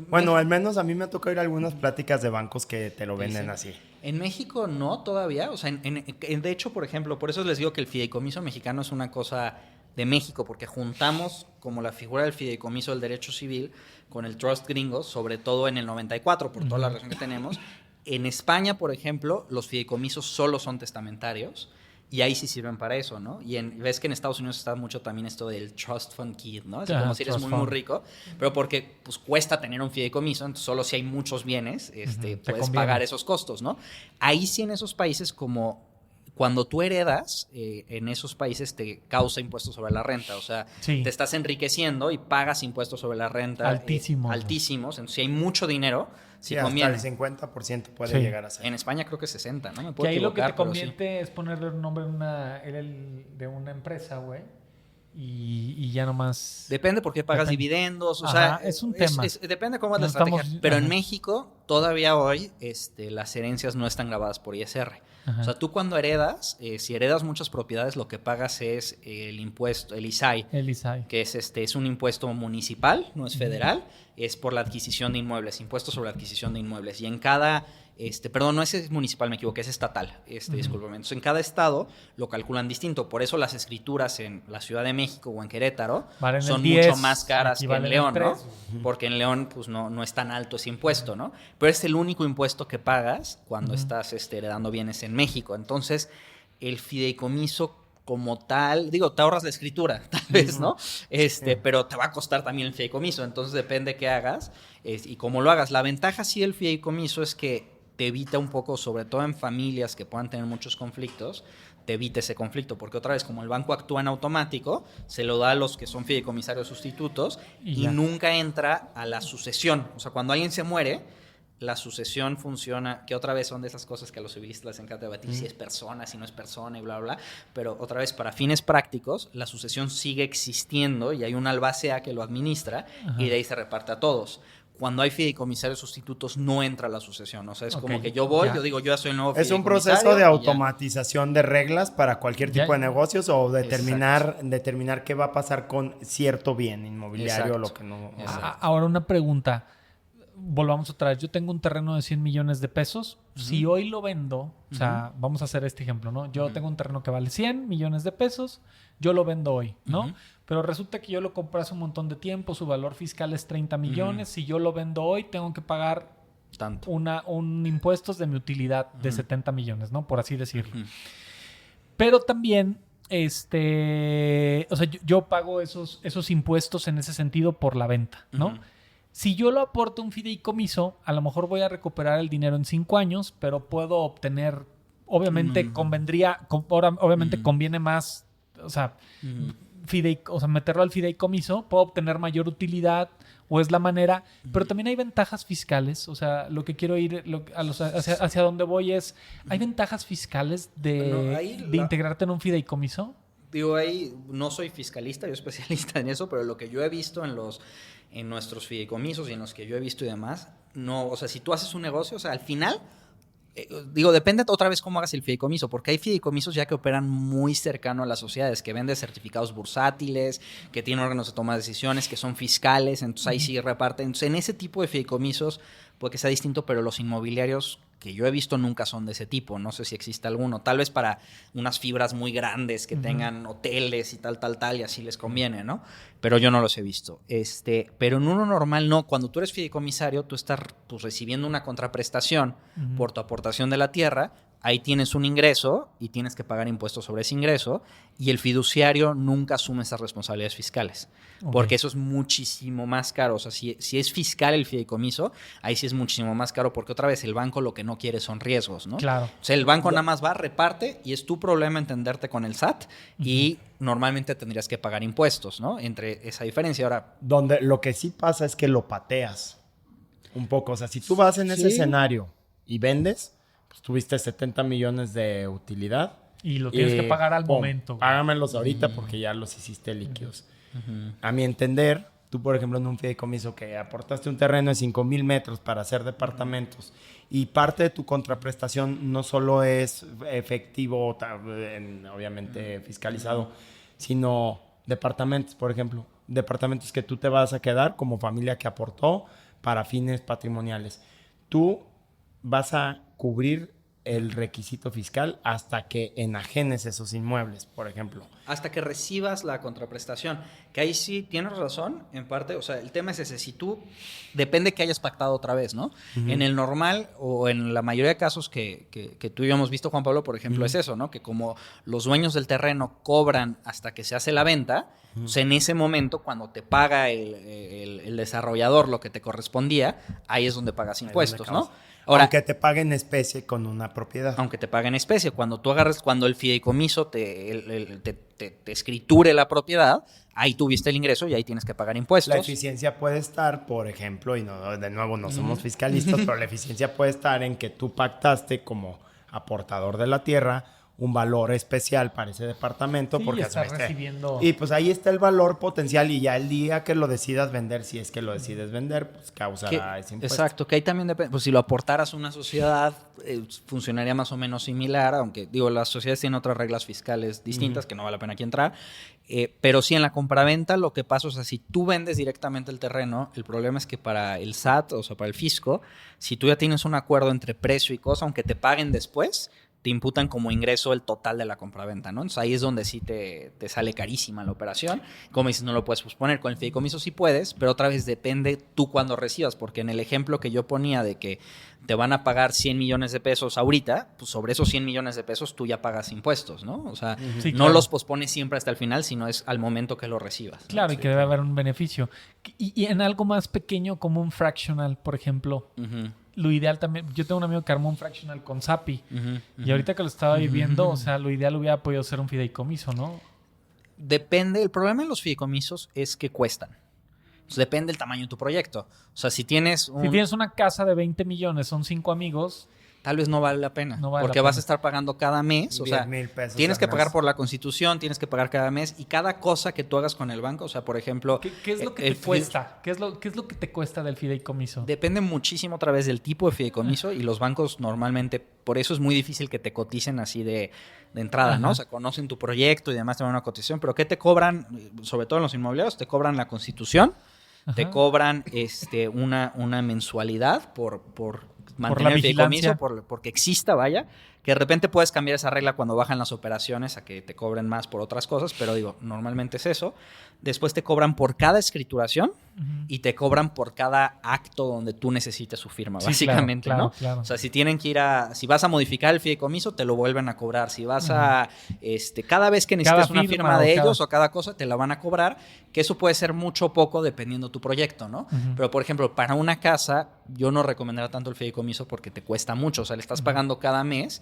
Bueno, al menos a mí me ha tocado ir a algunas pláticas de bancos que te lo venden así. En México no todavía, o sea, de hecho, por ejemplo, por eso les digo que el fideicomiso mexicano es una cosa de México, porque juntamos como la figura del fideicomiso del derecho civil con el trust gringo, sobre todo en el 94, por toda la relación que tenemos. En España, por ejemplo, los fideicomisos solo son testamentarios y ahí sí sirven para eso, ¿no? Y ves que en Estados Unidos está mucho también esto del trust fund kid, ¿no? Es como si eres muy rico, pero porque pues cuesta tener un fideicomiso, entonces solo si hay muchos bienes, puedes pagar esos costos, ¿no? Ahí sí en esos países como... Cuando tú heredas, en esos países te causa impuestos sobre la renta. O sea, te estás enriqueciendo y pagas impuestos sobre la renta. Altísimos. Entonces, si hay mucho dinero, sí, hasta el 50% puede llegar a ser. En España creo que 60%, ¿no? Que ahí lo que te conviene es ponerle un nombre de una empresa, güey. y ya nomás... Depende por qué pagas Depende. dividendos, o Ajá, sea, es un tema. Depende cómo es la No estrategia. estamos- Pero en ajá. México, todavía hoy, las herencias no están grabadas por ISR. Ajá. O sea, tú cuando heredas, si heredas muchas propiedades, lo que pagas es el impuesto, el ISAI, El ISAI. que es un impuesto municipal, no es federal, es por la adquisición de inmuebles, impuesto sobre la adquisición de inmuebles. Y en cada, perdón, no es municipal, me equivoqué, es estatal, discúlpame. Entonces, en cada estado lo calculan distinto. Por eso las escrituras en la Ciudad de México o en Querétaro Valen el son 10, mucho más caras aquí que en valen León, el ¿no? 3. Porque en León, pues, no es tan alto ese impuesto, ¿no? Pero es el único impuesto que pagas cuando estás heredando bienes en México. Entonces, el fideicomiso como tal, digo, te ahorras la escritura, tal vez, ¿no? Pero te va a costar también el fideicomiso, entonces depende qué hagas y cómo lo hagas. La ventaja sí del fideicomiso es que te evita un poco, sobre todo en familias que puedan tener muchos conflictos, te evita ese conflicto, porque otra vez, como el banco actúa en automático, se lo da a los que son fideicomisarios sustitutos y ya. nunca entra a la sucesión. O sea, cuando alguien se muere, la sucesión funciona, que otra vez son de esas cosas que a los civilistas les encanta debatir si es persona, si no es persona y bla, bla, bla, pero otra vez para fines prácticos la sucesión sigue existiendo y hay un albacea que lo administra y de ahí se reparte a todos. Cuando hay fideicomisarios sustitutos no entra la sucesión, o sea, es como Ok, que yo voy, ya. yo digo, yo ya soy el nuevo Es un fideicomisario proceso de y ya. automatización de reglas para cualquier Ya. tipo de negocios o determinar qué va a pasar con cierto bien inmobiliario o lo que no. Exacto. Ahora una pregunta. Volvamos otra vez. Yo tengo un terreno de 100 millones de pesos. Si hoy lo vendo, o sea, vamos a hacer este ejemplo, ¿no? Yo tengo un terreno que vale 100 millones de pesos, yo lo vendo hoy, ¿no? Pero resulta que yo lo compré hace un montón de tiempo, su valor fiscal es 30 millones. Si yo lo vendo hoy, tengo que pagar Tanto. un impuestos de mi utilidad de 70 millones, ¿no? Por así decirlo. Pero también, o sea, yo pago esos impuestos en ese sentido por la venta, ¿no? Si yo lo aporto a un fideicomiso, a lo mejor voy a recuperar el dinero en 5 años, pero puedo obtener, obviamente conviene más, o sea, meterlo al fideicomiso, puedo obtener mayor utilidad o es la manera, pero también hay ventajas fiscales, o sea, lo que quiero ir, hacia donde voy es, ¿hay ventajas fiscales de integrarte en un fideicomiso? Digo, ahí no soy fiscalista, yo especialista en eso, pero lo que yo he visto en nuestros fideicomisos y en los que yo he visto y demás, no, o sea, si tú haces un negocio, o sea, al final, depende otra vez cómo hagas el fideicomiso, porque hay fideicomisos ya que operan muy cercano a las sociedades, que venden certificados bursátiles, que tienen órganos de toma de decisiones, que son fiscales, entonces ahí sí reparten. Entonces, en ese tipo de fideicomisos puede que sea distinto, pero los inmobiliarios que yo he visto nunca son de ese tipo. No sé si existe alguno. Tal vez para unas fibras muy grandes que tengan hoteles y tal, y así les conviene, ¿no? Pero yo no los he visto. Pero en uno normal no. Cuando tú eres fideicomisario, tú estás recibiendo una contraprestación por tu aportación de la tierra. Ahí tienes un ingreso y tienes que pagar impuestos sobre ese ingreso y el fiduciario nunca asume esas responsabilidades fiscales, porque eso es muchísimo más caro. O sea, si es fiscal el fideicomiso, ahí sí es muchísimo más caro porque otra vez el banco lo que no quiere son riesgos, ¿no? Claro. O sea, el banco nada más va, reparte y es tu problema entenderte con el SAT y normalmente tendrías que pagar impuestos, ¿no? Entre esa diferencia. Ahora, Donde lo que sí pasa es que lo pateas un poco. O sea, si tú vas en ese escenario y vendes, pues tuviste 70 millones de utilidad. Y lo tienes que pagar al ¡pum! momento. Págamelos ahorita porque ya los hiciste líquidos. A mi entender, tú, por ejemplo, en un fideicomiso que aportaste un terreno de 5,000 metros para hacer departamentos y parte de tu contraprestación no solo es efectivo, obviamente fiscalizado, sino departamentos, por ejemplo. Departamentos que tú te vas a quedar como familia que aportó para fines patrimoniales. Tú vas a cubrir el requisito fiscal hasta que enajenes esos inmuebles, por ejemplo. hasta que recibas la contraprestación. Que ahí sí tienes razón, en parte. O sea, el tema es ese. Si tú, depende que hayas pactado otra vez, ¿no? En el normal o en la mayoría de casos que tú y yo hemos visto, Juan Pablo, por ejemplo, es eso, ¿no? Que como los dueños del terreno cobran hasta que se hace la venta, pues en ese momento, cuando te paga el desarrollador lo que te correspondía, ahí es donde pagas impuestos, ¿no? Ahora, aunque te paguen especie con una propiedad. Aunque te paguen especie. Cuando tú agarres, cuando el fideicomiso te escriture la propiedad, ahí tuviste el ingreso y ahí tienes que pagar impuestos. La eficiencia puede estar, por ejemplo, y no, de nuevo no somos fiscalistas, pero la eficiencia puede estar en que tú pactaste como aportador de la tierra un valor especial para ese departamento. Sí, porque estás recibiendo... Y pues ahí está el valor potencial y ya el día que lo decidas vender, si es que lo decides vender, pues causará ese impuesto. Exacto, que ahí también depende, pues si lo aportaras a una sociedad, funcionaría más o menos similar, aunque digo, las sociedades tienen otras reglas fiscales distintas, que no vale la pena aquí entrar, pero sí en la compraventa lo que pasa, o sea, si tú vendes directamente el terreno, el problema es que para el SAT, o sea, para el fisco, si tú ya tienes un acuerdo entre precio y cosa, aunque te paguen después, te imputan como ingreso el total de la compraventa, ¿no? Entonces ahí es donde sí te sale carísima la operación. Como dices, no lo puedes posponer. Con el fideicomiso sí puedes, pero otra vez depende tú cuando recibas, porque en el ejemplo que yo ponía de que te van a pagar 100 millones de pesos ahorita, pues sobre esos 100 millones de pesos tú ya pagas impuestos, ¿no? O sea, Sí, no claro. los pospones siempre hasta el final, sino es al momento que lo recibas, ¿no? Claro, y que debe haber un beneficio. Y en algo más pequeño como un fractional, por ejemplo, lo ideal también, yo tengo un amigo que armó un fractional con Zappi, y ahorita que lo estaba viviendo, o sea, lo ideal hubiera podido ser un fideicomiso, ¿no? Depende, el problema de los fideicomisos es que cuestan. Entonces, depende del tamaño de tu proyecto. O sea, si tienes Si tienes una casa de 20 millones, son 5 amigos, tal vez no vale la pena, No vale porque la vas pena. a estar pagando cada mes, o sea, 10,000 pesos tienes que al pagar mes. por la constitución, tienes que pagar cada mes y cada cosa que tú hagas con el banco, o sea, por ejemplo, ¿qué es lo que el te cuesta? ¿Qué es lo que te cuesta del fideicomiso? depende muchísimo otra vez del tipo de fideicomiso y los bancos normalmente, por eso es muy difícil que te coticen así de entrada, ¿no? Ajá. O sea, conocen tu proyecto y demás te dan una cotización, pero ¿qué te cobran? Sobre todo en los inmobiliarios, te cobran la constitución, te Ajá. cobran una mensualidad por la mantener el vigilancia. fideicomiso, porque exista, vaya, que de repente puedes cambiar esa regla cuando bajan las operaciones a que te cobren más por otras cosas, pero digo, normalmente es eso. Después te cobran por cada escrituración y te cobran por cada acto donde tú necesites su firma, Sí, básicamente, claro, ¿no? claro. O sea, si tienen que si vas a modificar el fideicomiso, te lo vuelven a cobrar. Si vas a, cada vez que necesites Cada una firma firma o de cada- ellos o cada cosa, te la van a cobrar, que eso puede ser mucho o poco dependiendo tu proyecto, ¿no? Pero, por ejemplo, para una casa, yo no recomendaría tanto el fideicomiso porque te cuesta mucho, o sea, le estás pagando cada mes.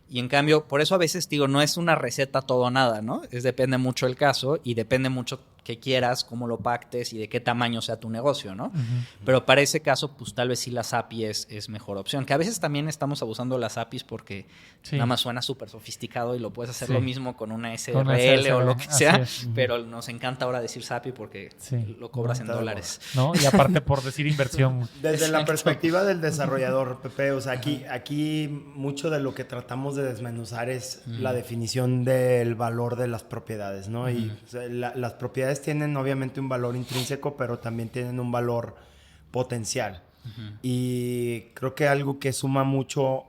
Y en cambio, por eso a veces digo, no es una receta todo o nada, ¿no? Depende mucho del caso y depende mucho que quieras, cómo lo pactes y de qué tamaño sea tu negocio, ¿no? Pero para ese caso, pues tal vez sí las API es mejor opción. Que a veces también estamos abusando de las APIs porque Sí. nada más suena súper sofisticado y lo puedes hacer Sí. lo mismo con una SRL Con una SRL, o lo que así sea, es. pero nos encanta ahora decir SAPI porque Sí. lo cobras en Está de dólares. ¿No? Y aparte por decir inversión. Desde la Exacto. perspectiva del desarrollador, Pepe, o sea, aquí mucho de lo que tratamos de desmenuzar es la definición del valor de las propiedades, ¿no? Y o sea, las propiedades tienen obviamente un valor intrínseco, pero también tienen un valor potencial. Y creo que algo que suma mucho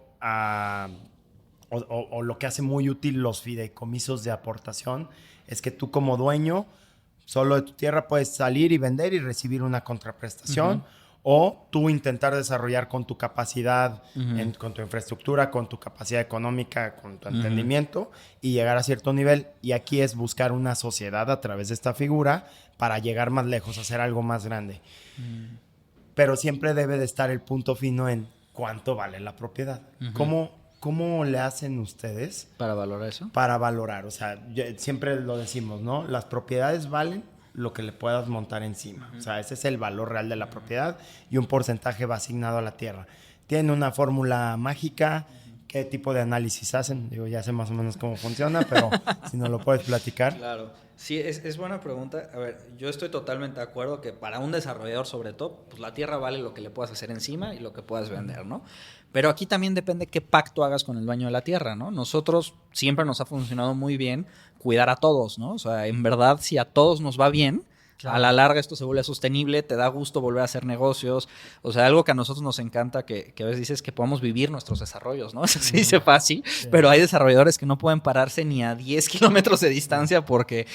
o lo que hace muy útil los fideicomisos de aportación es que tú como dueño solo de tu tierra puedes salir y vender y recibir una contraprestación, o tú intentar desarrollar con tu capacidad, con tu infraestructura, con tu capacidad económica, con tu entendimiento y llegar a cierto nivel. Y aquí es buscar una sociedad a través de esta figura para llegar más lejos, hacer algo más grande. Pero siempre debe de estar el punto fino en cuánto vale la propiedad. ¿Cómo le hacen ustedes Para valorar eso. para valorar? O sea, siempre lo decimos, ¿no? Las propiedades valen lo que le puedas montar encima. O sea, ese es el valor real de la propiedad y un porcentaje va asignado a la tierra. ¿Tienen una fórmula mágica? ¿Qué tipo de análisis hacen? Digo, ya sé más o menos cómo funciona, pero si nos lo puedes platicar. Claro. Sí, es buena pregunta. A ver, yo estoy totalmente de acuerdo que para un desarrollador, sobre todo, pues la tierra vale lo que le puedas hacer encima y lo que puedas vender, ¿no? Pero aquí también depende qué pacto hagas con el dueño de la tierra, ¿no? Nosotros siempre nos ha funcionado muy bien cuidar a todos, ¿no? O sea, en verdad, si a todos nos va bien, Claro. a la larga esto se vuelve sostenible, te da gusto volver a hacer negocios. O sea, algo que a nosotros nos encanta, que a veces dices que podamos vivir nuestros desarrollos, ¿no? Eso se dice fácil, pero hay desarrolladores que no pueden pararse ni a 10 kilómetros de distancia porque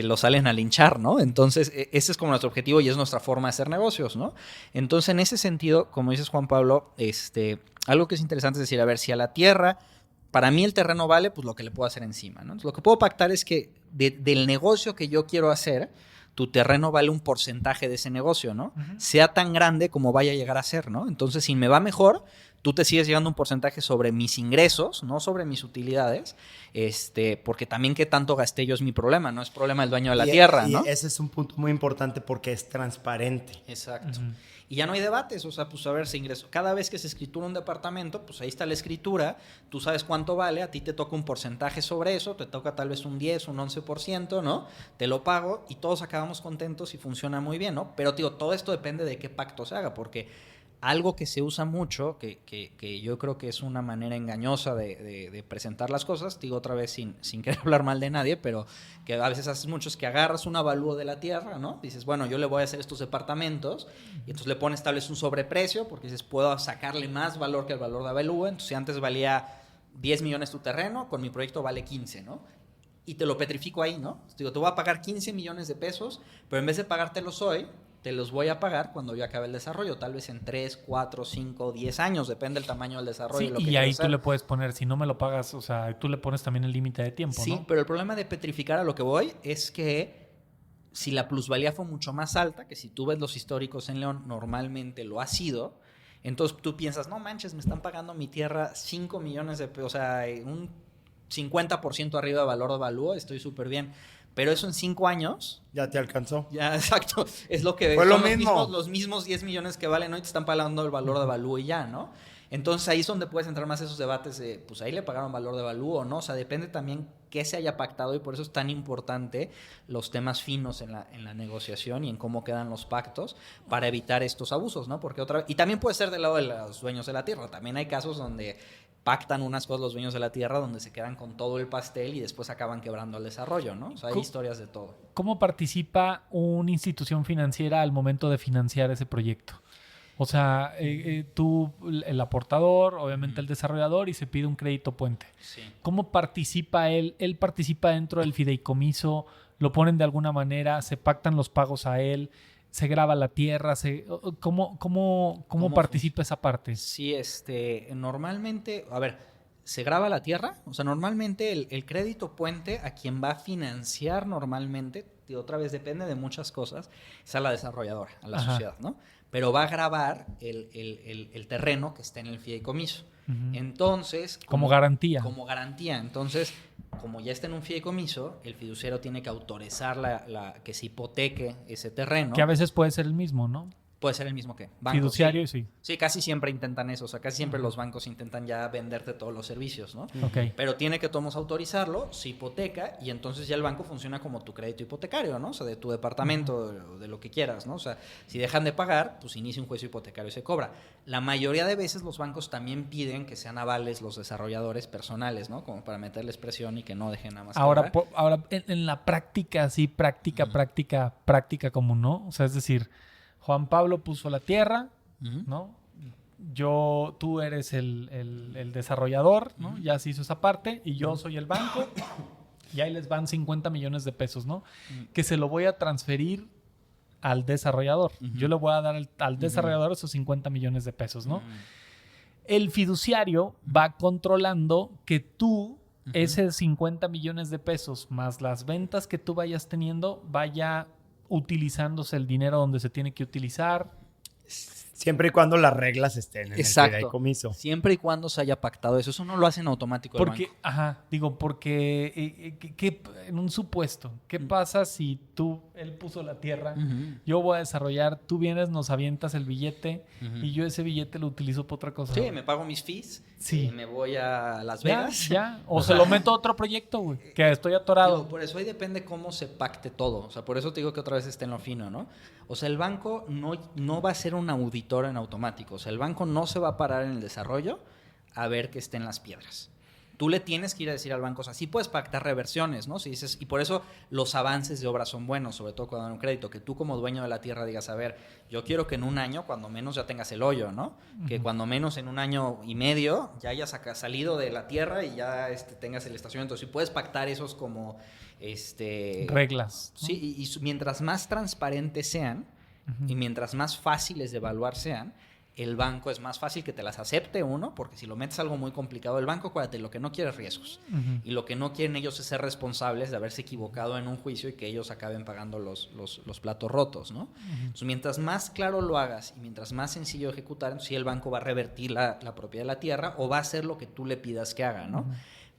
lo salen a linchar, ¿no? Entonces, ese es como nuestro objetivo y es nuestra forma de hacer negocios, ¿no? Entonces, en ese sentido, como dices, Juan Pablo, algo que es interesante es decir, a ver, si a la tierra, para mí el terreno vale, pues lo que le puedo hacer encima, ¿no? Entonces, lo que puedo pactar es que del negocio que yo quiero hacer, tu terreno vale un porcentaje de ese negocio, ¿no? Sea tan grande como vaya a llegar a ser, ¿no? Entonces, si me va mejor, tú te sigues llevando un porcentaje sobre mis ingresos, no sobre mis utilidades, porque también qué tanto gasté yo es mi problema, no es problema del dueño de la tierra, ¿no? Y ese es un punto muy importante porque es transparente. Exacto. Y ya no hay debates, o sea, pues a ver, se ingresó. Cada vez que se escritura un departamento, pues ahí está la escritura, tú sabes cuánto vale, a ti te toca un porcentaje sobre eso, te toca tal vez un 10, un 11%, ¿no? Te lo pago y todos acabamos contentos y funciona muy bien, ¿no? Pero, tío, todo esto depende de qué pacto se haga, porque algo que se usa mucho, que yo creo que es una manera engañosa de presentar las cosas, digo otra vez sin querer hablar mal de nadie, pero que a veces haces mucho, es que agarras un avalúo de la tierra, ¿no? Dices, bueno, yo le voy a hacer estos departamentos, y entonces le pones tal vez un sobreprecio, porque dices, puedo sacarle más valor que el valor de avalúo, entonces si antes valía 10 millones tu terreno, con mi proyecto vale 15, ¿no? Y te lo petrifico ahí, ¿no? Digo, te voy a pagar 15 millones de pesos, pero en vez de pagártelos hoy, te los voy a pagar cuando yo acabe el desarrollo, tal vez en 3, 4, 5, 10 años, depende del tamaño del desarrollo. Sí, lo que y ahí hacer. tú le puedes poner, si no me lo pagas, o sea, tú le pones también el límite de tiempo, Sí, ¿no? pero el problema de petrificar a lo que voy es que si la plusvalía fue mucho más alta, que si tú ves los históricos en León, normalmente lo ha sido, entonces tú piensas, no manches, me están pagando mi tierra 5 millones de pesos, o sea, un 50% arriba de valor de avalúo, estoy súper bien. Pero eso en 5 años... Ya te alcanzó. Ya, exacto. Es lo que... Fue lo son mismo. Los mismos 10 millones que valen hoy te están pagando el valor de avalúo y ya, ¿no? Entonces ahí es donde puedes entrar más esos debates de, pues ahí le pagaron valor de avalúo o no. O sea, depende también qué se haya pactado y por eso es tan importante los temas finos en la negociación y en cómo quedan los pactos para evitar estos abusos, ¿no? Porque otra vez... Y también puede ser del lado de los dueños de la tierra. También hay casos donde pactan unas cosas los dueños de la tierra donde se quedan con todo el pastel y después acaban quebrando el desarrollo, ¿no? O sea, hay historias de todo. ¿Cómo participa una institución financiera al momento de financiar ese proyecto? O sea, tú, el aportador, obviamente el desarrollador, y se pide un crédito puente. Sí. ¿Cómo participa él? ¿Él participa dentro del fideicomiso? ¿Lo ponen de alguna manera? ¿Se pactan los pagos a él? ¿Se graba la tierra? ¿Cómo participa esa parte? Sí, normalmente, a ver, se graba la tierra, o sea, normalmente el crédito puente a quien va a financiar normalmente, y otra vez depende de muchas cosas, es a la desarrolladora, a la sociedad, ¿no? Pero va a grabar el terreno que está en el fideicomiso. Entonces... Como garantía. Como garantía. Entonces, como ya está en un fideicomiso, el fiduciario tiene que autorizar que se hipoteque ese terreno. Que a veces puede ser el mismo, ¿no? Puede ser el mismo que bancos. Fiduciario, sí. Sí, casi siempre intentan eso. O sea, casi siempre los bancos intentan ya venderte todos los servicios, ¿no? Okay. Pero tiene que todos autorizarlo, se hipoteca y entonces ya el banco funciona como tu crédito hipotecario, ¿no? O sea, de tu departamento, de lo que quieras, ¿no? O sea, si dejan de pagar, pues inicia un juicio hipotecario y se cobra. La mayoría de veces los bancos también piden que sean avales los desarrolladores personales, ¿no? Como para meterles presión y que no dejen nada más. Ahora en la práctica, sí, práctica común, ¿no? O sea, es decir... Juan Pablo puso la tierra, ¿no? Tú eres el desarrollador, ¿no? Ya se hizo esa parte y yo soy el banco y ahí les van 50 millones de pesos, ¿no? Que se lo voy a transferir al desarrollador. Yo le voy a dar al desarrollador esos 50 millones de pesos, ¿no? El fiduciario va controlando que tú, ese 50 millones de pesos más las ventas que tú vayas teniendo, vaya utilizándose el dinero donde se tiene que utilizar. Siempre y cuando las reglas estén en el fideicomiso. Siempre y cuando se haya pactado eso. Eso no lo hacen automático el banco. Porque en un supuesto, ¿qué pasa si él puso la tierra, yo voy a desarrollar, tú vienes, nos avientas el billete y yo ese billete lo utilizo para otra cosa? Sí, me pago mis fees, me voy a Las Vegas. O se lo meto a otro proyecto, güey, que estoy atorado. Digo, por eso ahí depende cómo se pacte todo. O sea, por eso te digo que otra vez está en lo fino, ¿no? O sea, el banco no va a ser un auditor en automático. O sea, el banco no se va a parar en el desarrollo a ver que estén las piedras. Tú le tienes que ir a decir al banco, o sea, sí puedes pactar reversiones, ¿no? Si dices, y por eso los avances de obra son buenos, sobre todo cuando dan un crédito, que tú como dueño de la tierra digas, a ver, yo quiero que en un año, cuando menos ya tengas el hoyo, ¿no? Que cuando menos en un año y medio ya hayas salido de la tierra y ya tengas el estacionamiento. Si puedes pactar esos como... reglas, ¿no? Sí, y mientras más transparentes sean y mientras más fáciles de evaluar sean, el banco es más fácil que te las acepte uno, porque si lo metes algo muy complicado, el banco, acuérdate, lo que no quiere es riesgos. Y lo que no quieren ellos es ser responsables de haberse equivocado en un juicio y que ellos acaben pagando los platos rotos, ¿no? Entonces, mientras más claro lo hagas y mientras más sencillo ejecutar, entonces sí el banco va a revertir la propiedad de la tierra o va a hacer lo que tú le pidas que haga, ¿no?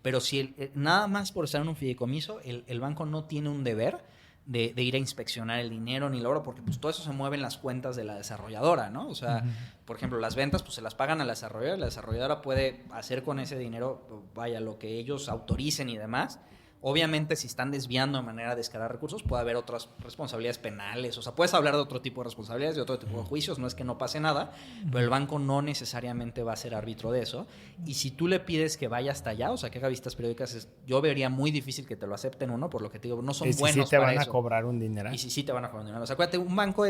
Pero si nada más por estar en un fideicomiso, el banco no tiene un deber de ir a inspeccionar el dinero ni el oro, porque pues todo eso se mueve en las cuentas de la desarrolladora, ¿no? O sea, por ejemplo, las ventas pues se las pagan a la desarrolladora puede hacer con ese dinero, vaya, lo que ellos autoricen y demás. Obviamente, si están desviando de manera descarada recursos, puede haber otras responsabilidades penales. O sea, puedes hablar de otro tipo de responsabilidades, de otro tipo de juicios. No es que no pase nada, pero el banco no necesariamente va a ser árbitro de eso. Y si tú le pides que vaya hasta allá, o sea, que haga visitas periódicas, yo vería muy difícil que te lo acepten uno, por lo que te digo, no son buenos para eso. Y si te van a cobrar un dinero. Y si te van a cobrar un dinero. O sea, acuérdate, un banco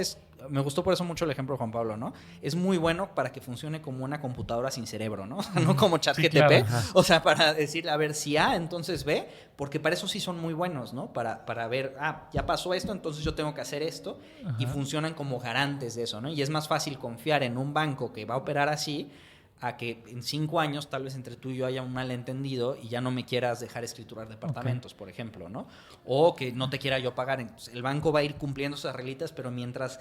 me gustó por eso mucho el ejemplo de Juan Pablo, ¿no? Es muy bueno para que funcione como una computadora sin cerebro, ¿no? O sea, no como ChatGPT. Sí, claro. O sea, para decir, a ver, si A, entonces B, porque para eso sí son muy buenos, ¿no? Para ver, ya pasó esto, entonces yo tengo que hacer esto. Y funcionan como garantes de eso, ¿no? Y es más fácil confiar en un banco que va a operar así a que en 5 años tal vez entre tú y yo haya un malentendido y ya no me quieras dejar escriturar departamentos, por ejemplo, ¿no? O que no te quiera yo pagar. Entonces, el banco va a ir cumpliendo esas reglitas, pero mientras...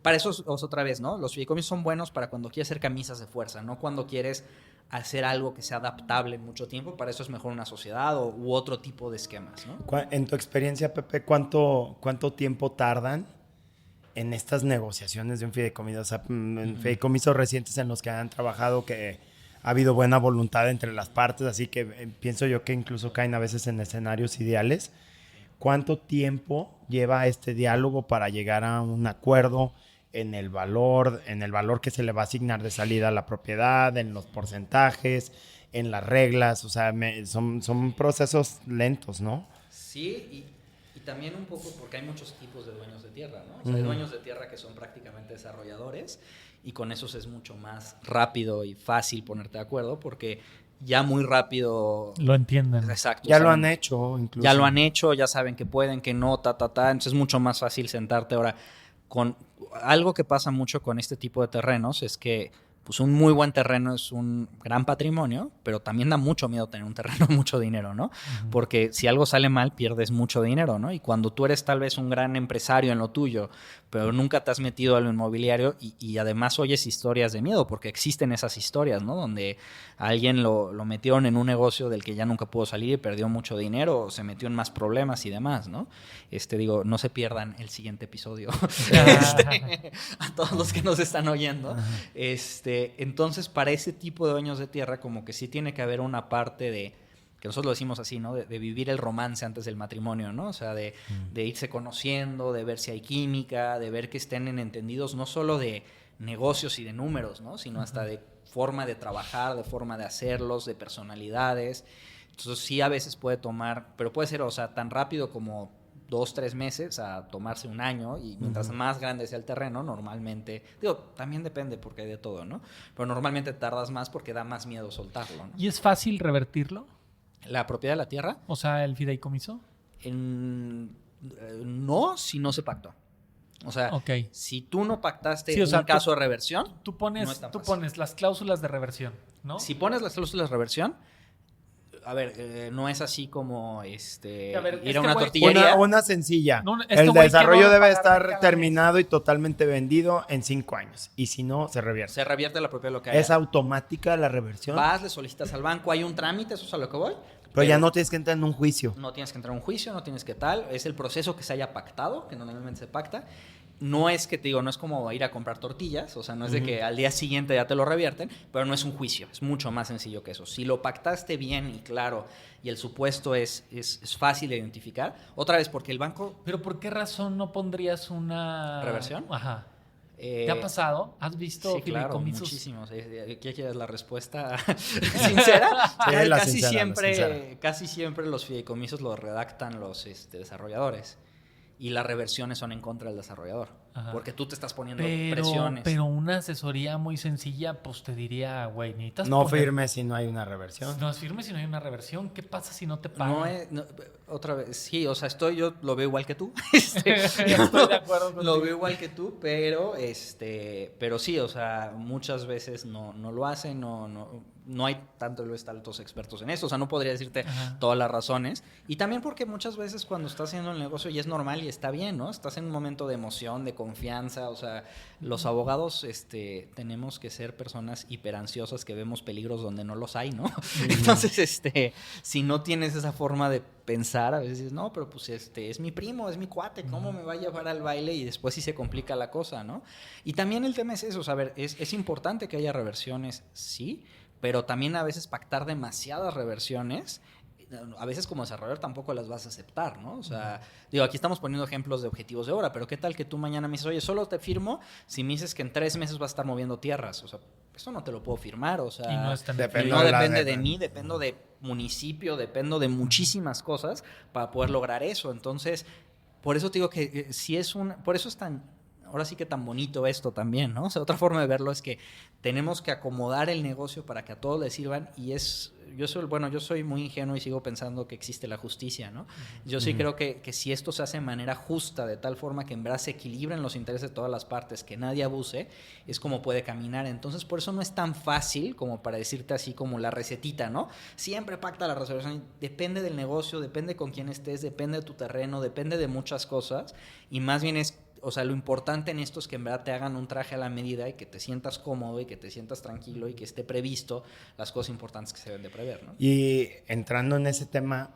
Para eso es otra vez, ¿no? Los fideicomisos son buenos para cuando quieres hacer camisas de fuerza, no cuando quieres hacer algo que sea adaptable en mucho tiempo. Para eso es mejor una sociedad u otro tipo de esquemas, ¿no? En tu experiencia, Pepe, ¿cuánto tiempo tardan en estas negociaciones de un fideicomiso? O sea, en fideicomisos recientes en los que han trabajado, que ha habido buena voluntad entre las partes, así que pienso yo que incluso caen a veces en escenarios ideales. ¿Cuánto tiempo lleva este diálogo para llegar a un acuerdo en el valor que se le va a asignar de salida a la propiedad, en los porcentajes, en las reglas? O sea, son procesos lentos, ¿no? Sí, y también un poco porque hay muchos tipos de dueños de tierra, ¿no? O sea, hay dueños de tierra que son prácticamente desarrolladores y con esos es mucho más rápido y fácil ponerte de acuerdo porque ya muy rápido... Lo entienden. Exacto. Ya lo han hecho, incluso. Ya lo han hecho, ya saben que pueden, que no, entonces es mucho más fácil sentarte ahora. Con algo que pasa mucho con este tipo de terrenos es que pues un muy buen terreno es un gran patrimonio, pero también da mucho miedo tener un terreno de mucho dinero, ¿no? Porque si algo sale mal, pierdes mucho dinero, ¿no? Y cuando tú eres tal vez un gran empresario en lo tuyo, pero nunca te has metido a lo inmobiliario y además oyes historias de miedo, porque existen esas historias, ¿no? Donde alguien lo metieron en un negocio del que ya nunca pudo salir y perdió mucho dinero, o se metió en más problemas y demás, ¿no? Digo, no se pierdan el siguiente episodio a todos los que nos están oyendo. Entonces, para ese tipo de dueños de tierra, como que sí tiene que haber una parte de, que nosotros lo decimos así, ¿no? De vivir el romance antes del matrimonio, ¿no? O sea, de irse conociendo, de ver si hay química, de ver que estén entendidos no solo de negocios y de números, ¿no? Sino hasta de forma de trabajar, de forma de hacerlos, de personalidades. Entonces, sí a veces puede tomar, pero puede ser, o sea, tan rápido como 2-3 meses a tomarse un año, y mientras más grande sea el terreno, normalmente, digo, también depende porque hay de todo, ¿no? Pero normalmente tardas más porque da más miedo soltarlo, ¿no? ¿Y es fácil revertirlo? ¿La propiedad de la tierra? O sea, el fideicomiso. No, si no se pactó. O sea, si tú no pactaste un caso de reversión, tú pones las cláusulas de reversión, ¿no? Si pones las cláusulas de reversión, a ver, no es así como ir a una tortillería. Una sencilla. No, el desarrollo debe estar terminado y totalmente vendido en 5 años. Y si no, se revierte. Se revierte la propiedad de lo que haya. ¿Es automática la reversión? Vas, le solicitas al banco, hay un trámite, eso es a lo que voy. Pero ya no tienes que entrar en un juicio. No tienes que entrar en un juicio, no tienes que tal. Es el proceso que se haya pactado, que normalmente se pacta. No es que, te digo, no es como ir a comprar tortillas, o sea, no es de que al día siguiente ya te lo revierten, pero no es un juicio, es mucho más sencillo que eso. Si lo pactaste bien y claro, y el supuesto es fácil de identificar, otra vez, porque el banco... ¿Pero por qué razón no pondrías una... ¿reversión? Ajá. ¿Te ha pasado? ¿Has visto sí, claro, fideicomisos? Muchísimos. ¿Qué quieres la respuesta sincera? Casi siempre los fideicomisos los redactan los desarrolladores. y las reversiones son en contra del desarrollador. Ajá. Porque tú te estás poniendo presiones. Pero una asesoría muy sencilla, pues te diría, güey, necesitas No firmes si no hay una reversión. No firmes si no hay una reversión. ¿Qué pasa si no te pagan? Otra vez, sí, o sea, yo lo veo igual que tú. Estoy de acuerdo contigo. Lo veo igual que tú, pero sí, o sea, muchas veces no lo hacen, no hay tantos expertos en eso, o sea, no podría decirte todas las razones. Y también porque muchas veces cuando estás haciendo el negocio y es normal y está bien, ¿no? Estás en un momento de emoción, de confianza, o sea, los abogados tenemos que ser personas hiperansiosas que vemos peligros donde no los hay, ¿no? Entonces, si no tienes esa forma de pensar, a veces dices, no, pero pues es mi primo, es mi cuate, ¿cómo me va a llevar al baile? Y después sí se complica la cosa, ¿no? Y también el tema es eso, o sea, a ver, es importante que haya reversiones, sí, pero también a veces pactar demasiadas reversiones, a veces como desarrollador tampoco las vas a aceptar, ¿no? O sea, digo, aquí estamos poniendo ejemplos de objetivos de obra, pero ¿qué tal que tú mañana me dices, oye, solo te firmo si me dices que en 3 meses vas a estar moviendo tierras? O sea, eso no te lo puedo firmar, o sea, y no depende de mí, dependo de municipio, dependo de muchísimas cosas para poder lograr eso. Entonces, por eso te digo que por eso es tan, ahora sí que tan bonito esto también, ¿no? O sea, otra forma de verlo es que tenemos que acomodar el negocio para que a todos les sirvan y yo soy muy ingenuo y sigo pensando que existe la justicia, ¿no? Yo sí creo que si esto se hace de manera justa, de tal forma que en verdad se equilibren los intereses de todas las partes, que nadie abuse, es como puede caminar. Entonces, por eso no es tan fácil como para decirte así como la recetita, ¿no? Siempre pacta la resolución. Depende del negocio, depende con quién estés, depende de tu terreno, depende de muchas cosas y más bien o sea, lo importante en esto es que en verdad te hagan un traje a la medida y que te sientas cómodo y que te sientas tranquilo y que esté previsto las cosas importantes que se deben de prever, ¿no? Y entrando en ese tema,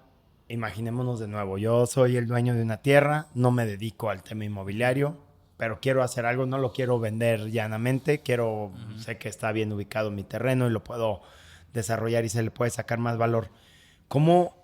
imaginémonos de nuevo, yo soy el dueño de una tierra, no me dedico al tema inmobiliario, pero quiero hacer algo, no lo quiero vender llanamente, sé que está bien ubicado mi terreno y lo puedo desarrollar y se le puede sacar más valor. ¿Cómo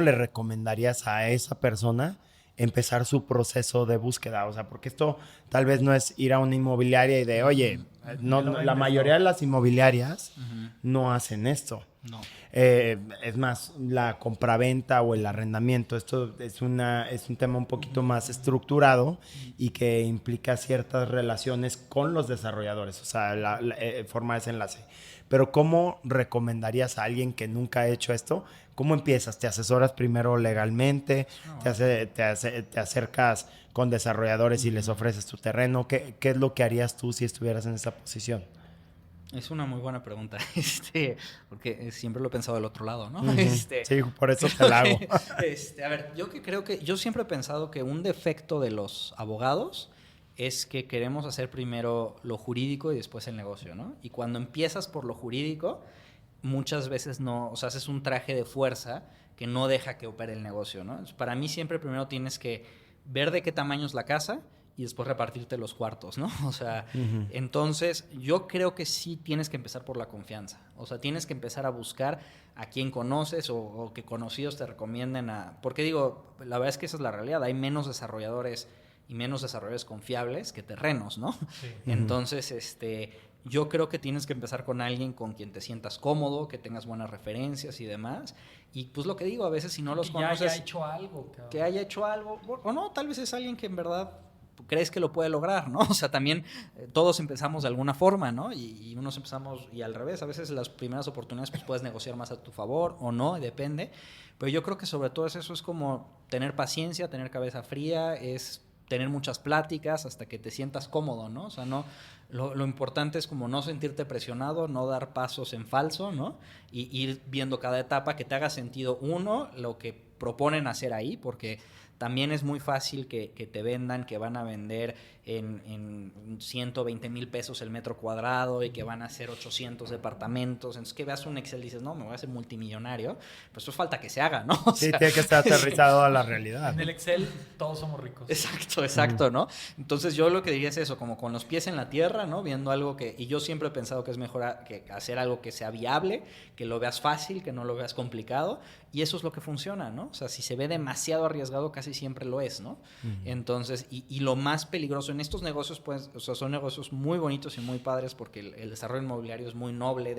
le recomendarías a esa persona empezar su proceso de búsqueda? O sea, porque esto tal vez no es ir a una inmobiliaria y de, oye, la mayoría de las inmobiliarias no hacen esto. No. Es más, la compraventa o el arrendamiento, esto es un tema un poquito más estructurado y que implica ciertas relaciones con los desarrolladores, o sea, forma ese enlace. Pero ¿cómo recomendarías a alguien que nunca ha hecho esto? ¿Cómo empiezas? ¿Te asesoras primero legalmente? No. ¿Te acercas con desarrolladores y les ofreces tu terreno? ¿Qué es lo que harías tú si estuvieras en esa posición? Es una muy buena pregunta, porque siempre lo he pensado del otro lado, ¿no? Sí, por eso te la hago. A ver, yo siempre he pensado que un defecto de los abogados es que queremos hacer primero lo jurídico y después el negocio, ¿no? Y cuando empiezas por lo jurídico, muchas veces no, o sea, haces un traje de fuerza que no deja que opere el negocio, ¿no? Entonces, para mí siempre primero tienes que ver de qué tamaño es la casa y después repartirte los cuartos, ¿no? O sea, entonces yo creo que sí tienes que empezar por la confianza. O sea, tienes que empezar a buscar a quién conoces o que conocidos te recomienden porque digo, la verdad es que esa es la realidad. Hay menos desarrolladores y menos desarrolladores confiables que terrenos, ¿no? Sí. Entonces, yo creo que tienes que empezar con alguien con quien te sientas cómodo, que tengas buenas referencias y demás. Y pues lo que digo, a veces si no los conoces... Que haya hecho algo. Cabrón. Que haya hecho algo. O no, tal vez es alguien que en verdad crees que lo puede lograr, ¿no? O sea, también todos empezamos de alguna forma, ¿no? Y unos empezamos y al revés. A veces las primeras oportunidades pues puedes negociar más a tu favor o no, depende. Pero yo creo que sobre todo eso es como tener paciencia, tener cabeza fría, es tener muchas pláticas hasta que te sientas cómodo, ¿no? O sea, no, lo importante es como no sentirte presionado, no dar pasos en falso, ¿no? Y ir viendo cada etapa que te haga sentido, lo que proponen hacer ahí, porque también es muy fácil que te vendan, que van a vender en 120,000 pesos el metro cuadrado y que van a hacer 800 departamentos. Entonces que veas un Excel y dices, no, me voy a hacer multimillonario. Pues eso falta que se haga, ¿no? O sea, tiene que estar aterrizado a la realidad. En el Excel todos somos ricos. Exacto, ¿no? Entonces yo lo que diría es eso, como con los pies en la tierra, ¿no? Viendo algo y yo siempre he pensado que es mejor que hacer algo que sea viable, que lo veas fácil, que no lo veas complicado y eso es lo que funciona, ¿no? O sea, si se ve demasiado arriesgado, casi siempre lo es, ¿no? Entonces, y lo más peligroso en estos negocios, pues, o sea, son negocios muy bonitos y muy padres porque el desarrollo inmobiliario es muy noble,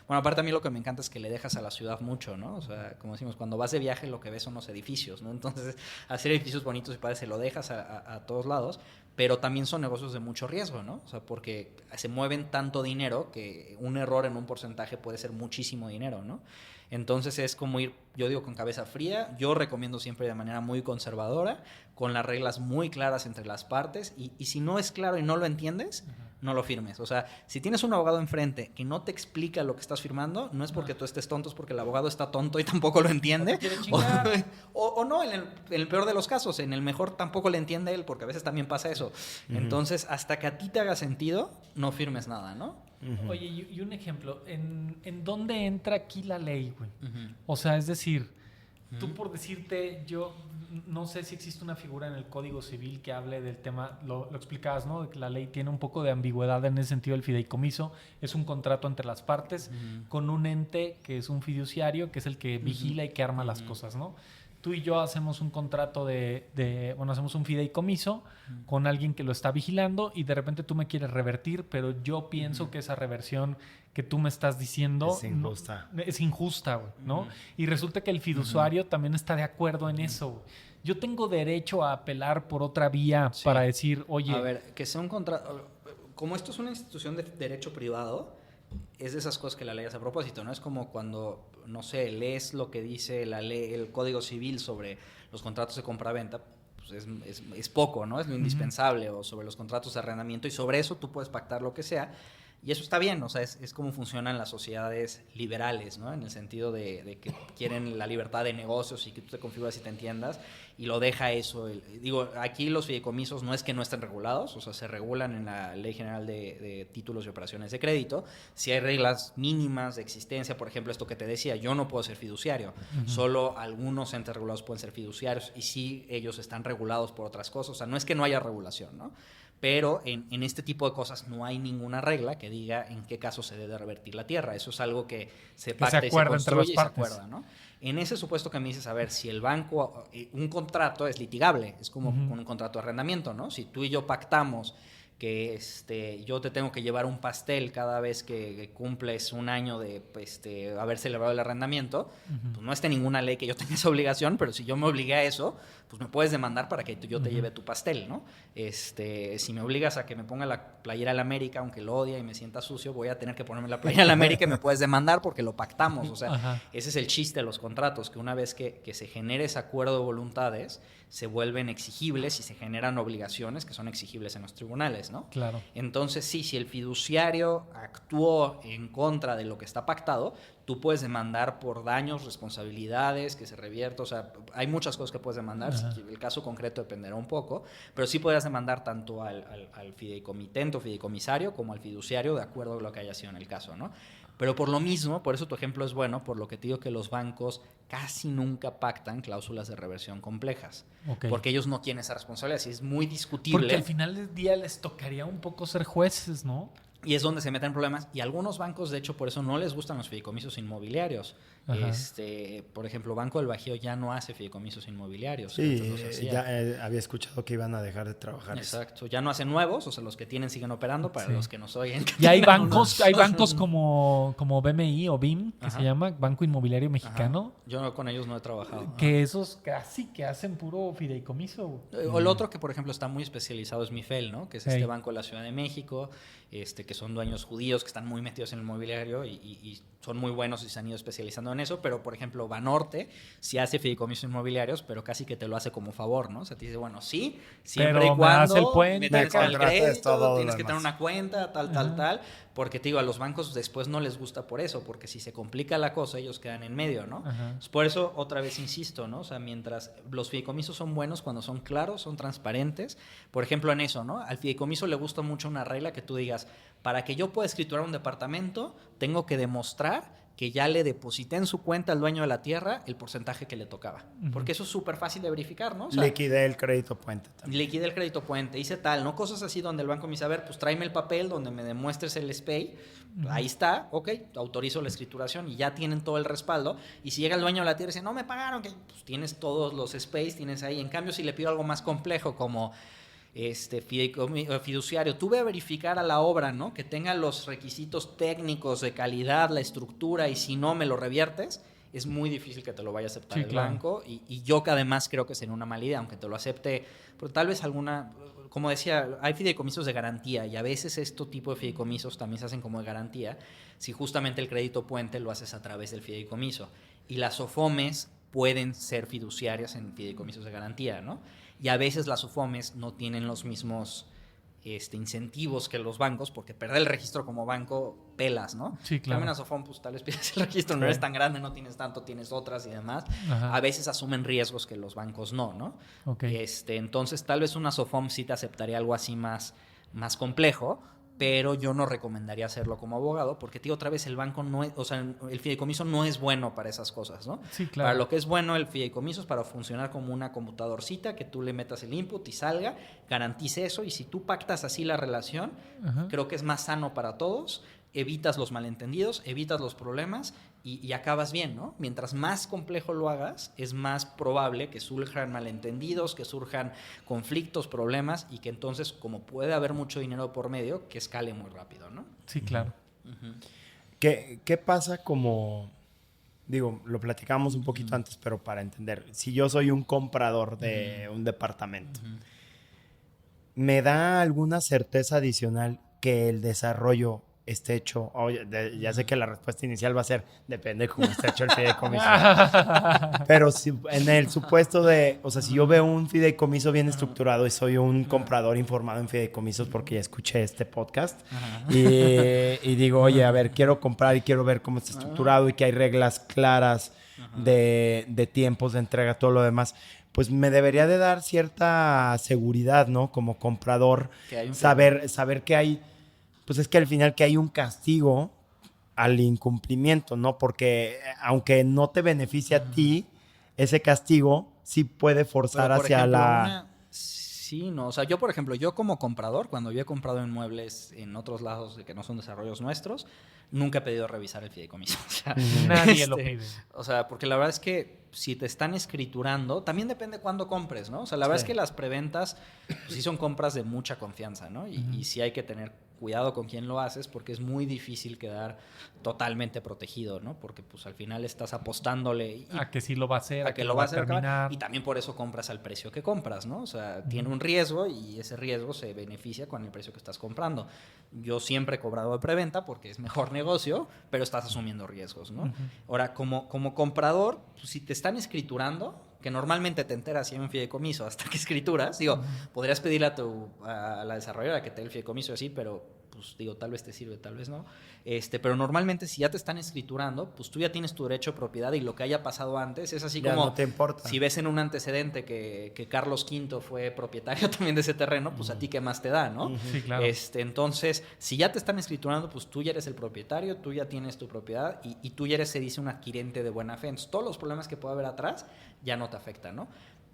bueno, aparte a mí lo que me encanta es que le dejas a la ciudad mucho, ¿no? O sea, como decimos, cuando vas de viaje lo que ves son los edificios, ¿no? Entonces, hacer edificios bonitos y padres se lo dejas a todos lados, pero también son negocios de mucho riesgo, ¿no? O sea, porque se mueven tanto dinero que un error en un porcentaje puede ser muchísimo dinero, ¿no? Entonces es como ir, yo digo, con cabeza fría. Yo recomiendo siempre de manera muy conservadora, con las reglas muy claras entre las partes, y si no es claro y no lo entiendes, no lo firmes. O sea, si tienes un abogado enfrente que no te explica lo que estás firmando, no es porque tú estés tonto, es porque el abogado está tonto y tampoco lo entiende. O no, en el peor de los casos, en el mejor tampoco le entiende él, porque a veces también pasa eso. Entonces, hasta que a ti te haga sentido, no firmes nada, ¿no? Oye, y un ejemplo, ¿en dónde entra aquí la ley, güey? O sea, es decir, tú por decirte, yo no sé si existe una figura en el Código Civil que hable del tema, lo explicabas, ¿no? De que la ley tiene un poco de ambigüedad en ese sentido. El fideicomiso es un contrato entre las partes con un ente que es un fiduciario, que es el que vigila y que arma las cosas, ¿no? Tú y yo hacemos un contrato bueno, hacemos un fideicomiso con alguien que lo está vigilando y de repente tú me quieres revertir, pero yo pienso que esa reversión que tú me estás diciendo es injusta. Es injusta, güey, ¿no? Y resulta que el fiduciario también está de acuerdo en eso, güey. Yo tengo derecho a apelar por otra vía para decir, oye... A ver, que sea un contrato... Como esto es una institución de derecho privado, es de esas cosas que la ley hace a propósito, ¿no? Es como cuando, no sé, lees lo que dice la ley, el Código Civil sobre los contratos de compraventa, pues es poco, ¿no? Es lo indispensable, o sobre los contratos de arrendamiento, y sobre eso tú puedes pactar lo que sea. Y eso está bien, o sea, es como funcionan las sociedades liberales, ¿no? En el sentido de que quieren la libertad de negocios y que tú te configuras y te entiendas, y lo deja eso. Digo, aquí los fideicomisos no es que no estén regulados, o sea, se regulan en la Ley General de Títulos y Operaciones de Crédito. Si hay reglas mínimas de existencia, por ejemplo, esto que te decía, yo no puedo ser fiduciario, solo algunos entes regulados pueden ser fiduciarios, y sí, ellos están regulados por otras cosas, o sea, no es que no haya regulación, ¿no? Pero en este tipo de cosas no hay ninguna regla que diga en qué caso se debe revertir la tierra. Eso es algo que se pacta y se construye y se acuerda, ¿no? En ese supuesto que me dices, a ver, si el banco, un contrato es litigable, es como un contrato de arrendamiento, ¿no? Si tú y yo pactamos que yo te tengo que llevar un pastel cada vez que cumples un año de haber celebrado el arrendamiento, pues no está en ninguna ley que yo tenga esa obligación, pero si yo me obligué a eso, pues me puedes demandar para que yo te lleve tu pastel, ¿no? Si me obligas a que me ponga la playera del América, aunque lo odie y me sienta sucio, voy a tener que ponerme la playera del América y me puedes demandar porque lo pactamos. O sea, ese es el chiste de los contratos, que una vez que se genere ese acuerdo de voluntades, se vuelven exigibles y se generan obligaciones que son exigibles en los tribunales, ¿no? Claro. Entonces, sí, si el fiduciario actuó en contra de lo que está pactado, tú puedes demandar por daños, responsabilidades, que se revierta, o sea, hay muchas cosas que puedes demandar, el caso concreto dependerá un poco, pero sí podrás demandar tanto al fideicomitente o fideicomisario como al fiduciario de acuerdo a lo que haya sido en el caso, ¿no? Pero por lo mismo, por eso tu ejemplo es bueno, por lo que te digo que los bancos casi nunca pactan cláusulas de reversión complejas. Porque ellos no tienen esa responsabilidad, así es muy discutible. Porque al final del día les tocaría un poco ser jueces, ¿no? Y es donde se meten problemas. Y algunos bancos, de hecho, por eso no les gustan los fideicomisos inmobiliarios. Por ejemplo, Banco del Bajío ya no hace fideicomisos inmobiliarios. Sí, ya había escuchado que iban a dejar de trabajar. Exacto. Ya no hacen nuevos, o sea, los que tienen siguen operando, para los que nos oyen. Y hay bancos, como BMI o BIM, que se llama Banco Inmobiliario Mexicano. Yo con ellos no he trabajado. Que esos casi que hacen puro fideicomiso. O el otro que, por ejemplo, está muy especializado es MIFEL, ¿no? Que es este banco de la Ciudad de México, que son dueños judíos que están muy metidos en el inmobiliario y son muy buenos y se han ido especializando en eso. Pero, por ejemplo, Banorte sí hace fideicomisos inmobiliarios, pero casi que te lo hace como favor, ¿no? O sea, te dice, bueno, sí, siempre pero y cuando el puente, me tienes que dar el crédito, tienes que demás. tener una cuenta, tal, porque te digo, a los bancos después no les gusta por eso, porque si se complica la cosa, ellos quedan en medio, ¿no? Por eso, otra vez insisto, ¿no? O sea, mientras los fideicomisos son buenos cuando son claros, son transparentes, por ejemplo, en eso, ¿no? Al fideicomiso le gusta mucho una regla que tú digas, para que yo pueda escriturar un departamento, tengo que demostrar que ya le deposité en su cuenta al dueño de la tierra el porcentaje que le tocaba. Porque eso es súper fácil de verificar, ¿no? O sea, liquidé el crédito puente también. liquidé el crédito puente, hice tal, ¿no? Cosas así donde el banco me dice, a ver, pues tráeme el papel donde me demuestres el SPAY. Ahí está, ok, autorizo la escrituración y ya tienen todo el respaldo. Y si llega el dueño de la tierra y dice, no me pagaron, que pues tienes todos los SPAYs, tienes ahí. En cambio, si le pido algo más complejo como fiduciario, tú ve a verificar a la obra, ¿no? Que tenga los requisitos técnicos de calidad, la estructura, y si no me lo reviertes, es muy difícil que te lo vaya a aceptar el banco. Y yo que además creo que sería una mala idea, aunque te lo acepte, pero tal vez alguna, como decía, hay fideicomisos de garantía y a veces este tipo de fideicomisos también se hacen como de garantía si justamente el crédito puente lo haces a través del fideicomiso. Y las SOFOMES pueden ser fiduciarias en fideicomisos de garantía, ¿no? Y a veces las SOFOMES no tienen los mismos incentivos que los bancos, porque perder el registro como banco pelas, ¿no? Sí, claro. También a SOFOM, pues tal vez pides el registro, no eres tan grande, no tienes tanto, tienes otras y demás. Ajá. A veces asumen riesgos que los bancos no. Okay. Entonces tal vez una SOFOM sí te aceptaría algo así más complejo, pero yo no recomendaría hacerlo como abogado, porque digo otra vez, el banco no es, o sea, el fideicomiso no es bueno para esas cosas, ¿no? Sí, claro. Para lo que es bueno el fideicomiso es para funcionar como una computadorcita, que tú le metas el input y salga, garantice eso, y si tú pactas así la relación, creo que es más sano para todos, evitas los malentendidos, evitas los problemas y acabas bien, ¿no? Mientras más complejo lo hagas, es más probable que surjan malentendidos, que surjan conflictos, problemas, y que entonces, como puede haber mucho dinero por medio, que escale muy rápido, ¿no? Sí, claro. ¿Qué pasa como, digo, lo platicamos un poquito antes, pero para entender, si yo soy un comprador de un departamento, ¿me da alguna certeza adicional que el desarrollo esté hecho? Ya sé que la respuesta inicial va a ser, depende de cómo esté hecho el fideicomiso. Pero si, en el supuesto de, o sea, si yo veo un fideicomiso bien estructurado y soy un comprador informado en fideicomisos porque ya escuché este podcast y digo, oye, a ver, quiero comprar y quiero ver cómo está estructurado y que hay reglas claras de tiempos de entrega, todo lo demás, pues me debería de dar cierta seguridad, ¿no? Como comprador, saber que hay, pues es que al final que hay un castigo al incumplimiento, ¿no? Porque aunque no te beneficia a ti, ese castigo sí puede forzar hacia ejemplo, Sí, no. O sea, yo, por ejemplo, yo como comprador, cuando yo he comprado inmuebles en otros lados que no son desarrollos nuestros, nunca he pedido revisar el fideicomiso. O sea, nadie lo pide. O sea, porque la verdad es que si te están escriturando, también depende cuándo compres, ¿no? O sea, la verdad es que las preventas pues, sí son compras de mucha confianza, ¿no? Y sí hay que tener cuidado con quién lo haces, porque es muy difícil quedar totalmente protegido, ¿no? Porque pues al final estás apostándole a que sí lo va a hacer, a que lo va a terminar, y también por eso compras al precio que compras, ¿no? O sea, tiene un riesgo y ese riesgo se beneficia con el precio que estás comprando. Yo siempre he cobrado de preventa porque es mejor negocio, pero estás asumiendo riesgos, ¿no? Ahora, como comprador, pues, si te están escriturando, que normalmente te enteras si hay un fideicomiso hasta que escrituras, digo, podrías pedirle a la desarrolladora que te dé el fideicomiso así, pero pues digo, tal vez te sirve, tal vez no. Pero normalmente si ya te están escriturando, pues tú ya tienes tu derecho de propiedad y lo que haya pasado antes es así ya como... no te importa. Si ves en un antecedente que Carlos V fue propietario también de ese terreno, pues a ti qué más te da, ¿no? Sí, claro. Entonces, si ya te están escriturando, pues tú ya eres el propietario, tú ya tienes tu propiedad y tú ya eres, se dice, un adquirente de buena fe. Entonces, todos los problemas que pueda haber atrás ya no te afectan, ¿no?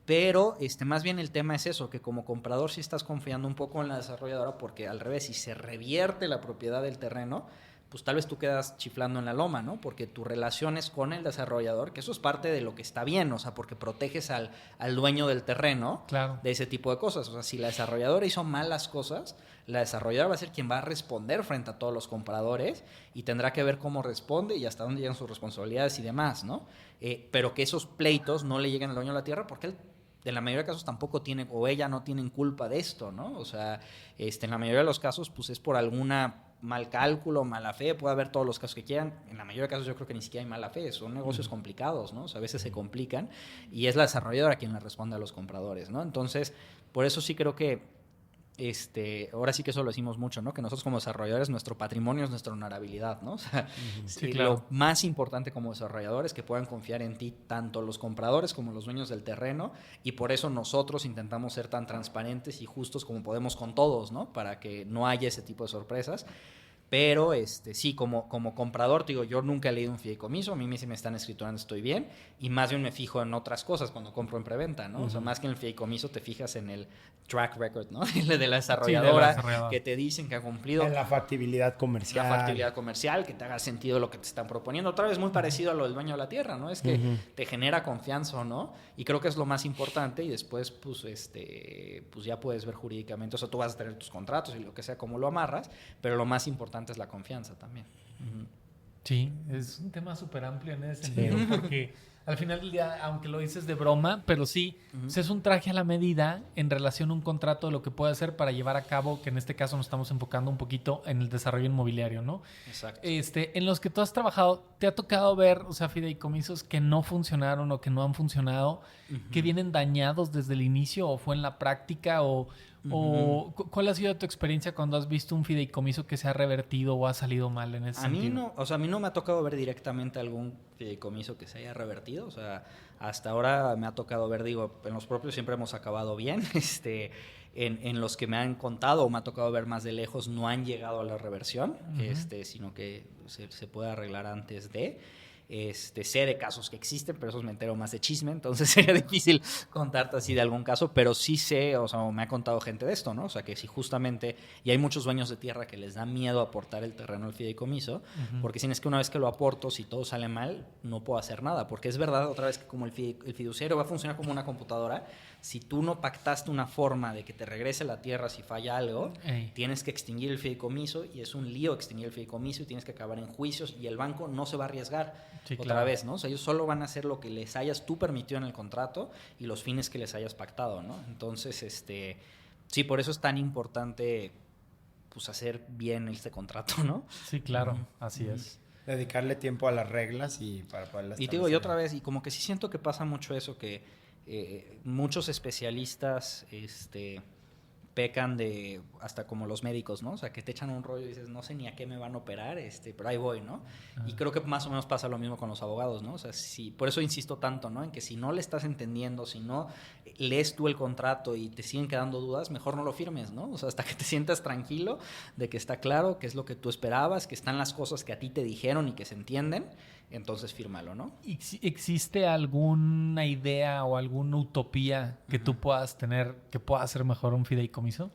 Pero más bien el tema es eso, que como comprador sí estás confiando un poco en la desarrolladora, porque al revés, si se revierte la propiedad del terreno, pues tal vez tú quedas chiflando en la loma, ¿no? Porque tu relación es con el desarrollador, que eso es parte de lo que está bien, o sea, porque proteges al dueño del terreno de ese tipo de cosas. O sea, si la desarrolladora hizo malas cosas, la desarrolladora va a ser quien va a responder frente a todos los compradores y tendrá que ver cómo responde y hasta dónde llegan sus responsabilidades y demás, ¿no? Pero que esos pleitos no le lleguen al dueño de la tierra, porque él, en la mayoría de casos, tampoco tiene, o ella no tienen culpa de esto, ¿no? O sea, en la mayoría de los casos, pues es por alguna mal cálculo, mala fe, puede haber todos los casos que quieran. En la mayoría de casos yo creo que ni siquiera hay mala fe, son negocios complicados, ¿no? O sea, a veces se complican y es la desarrolladora quien le responde a los compradores, ¿no? Entonces, por eso sí creo que ahora sí que eso lo decimos mucho, ¿no? Que nosotros como desarrolladores, nuestro patrimonio es nuestra honorabilidad, ¿no? O sea, sí, claro. Lo más importante como desarrolladores es que puedan confiar en ti tanto los compradores como los dueños del terreno, y por eso nosotros intentamos ser tan transparentes y justos como podemos con todos, ¿no? Para que no haya ese tipo de sorpresas. Pero sí, como comprador, te digo, yo nunca he leído un fideicomiso, a mí si me están escriturando estoy bien, y más bien me fijo en otras cosas cuando compro en preventa, ¿no? O sea, más que en el fideicomiso te fijas en el track record, ¿no? de la desarrolladora, que te dicen que ha cumplido. En la factibilidad comercial. La factibilidad comercial, que te haga sentido lo que te están proponiendo. Otra vez muy parecido a lo del dueño de la tierra, ¿no? Es que te genera confianza o no, y creo que es lo más importante, y después, pues ya puedes ver jurídicamente, o sea, tú vas a tener tus contratos y lo que sea, como lo amarras, pero lo más importante es la confianza también. Sí, es un tema súper amplio en ese sentido, porque al final del día, aunque lo dices de broma, pero sí, pues es un traje a la medida en relación a un contrato de lo que puede hacer para llevar a cabo, que en este caso nos estamos enfocando un poquito en el desarrollo inmobiliario, ¿no? Exacto. En los que tú has trabajado, ¿te ha tocado ver, o sea, fideicomisos que no funcionaron o que no han funcionado, que vienen dañados desde el inicio o fue en la práctica o cuál ha sido tu experiencia cuando has visto un fideicomiso que se ha revertido o ha salido mal en ese sentido? A mí no me ha tocado ver directamente algún fideicomiso que se haya revertido, o sea, hasta ahora me ha tocado ver, digo, en los propios siempre hemos acabado bien, en los que me han contado o me ha tocado ver más de lejos no han llegado a la reversión, sino que se puede arreglar antes de... sé de casos que existen, pero esos me entero más de chisme, entonces sería difícil contarte así de algún caso, pero sí sé, o sea, me ha contado gente de esto, ¿no? O sea, que si justamente, y hay muchos dueños de tierra que les da miedo aportar el terreno al fideicomiso, porque si es que una vez que lo aporto, si todo sale mal, no puedo hacer nada, porque es verdad, otra vez, que como el fiduciario va a funcionar como una computadora, si tú no pactaste una forma de que te regrese la tierra si falla algo, tienes que extinguir el fideicomiso, y es un lío extinguir el fideicomiso, y tienes que acabar en juicios, y el banco no se va a arriesgar. Sí, otra claro. vez, ¿no? O sea, ellos solo van a hacer lo que les hayas tú permitido en el contrato y los fines que les hayas pactado, ¿no? Entonces, sí, por eso es tan importante, pues, hacer bien este contrato, ¿no? Sí, claro, así es. Dedicarle tiempo a las reglas y para poderlas... Y te digo, y otra vez, y como que sí siento que pasa mucho eso, que muchos especialistas, pecan de, hasta como los médicos, ¿no? O sea, que te echan un rollo y dices, no sé ni a qué me van a operar, pero ahí voy, ¿no? Y creo que más o menos pasa lo mismo con los abogados, ¿no? O sea, por eso insisto tanto, ¿no? En que si no le estás entendiendo, si no lees tú el contrato y te siguen quedando dudas, mejor no lo firmes, ¿no? O sea, hasta que te sientas tranquilo de que está claro, que es lo que tú esperabas, que están las cosas que a ti te dijeron y que se entienden, entonces fírmalo, ¿no? ¿Existe alguna idea o alguna utopía que tú puedas tener que pueda hacer mejor un fideicomiso?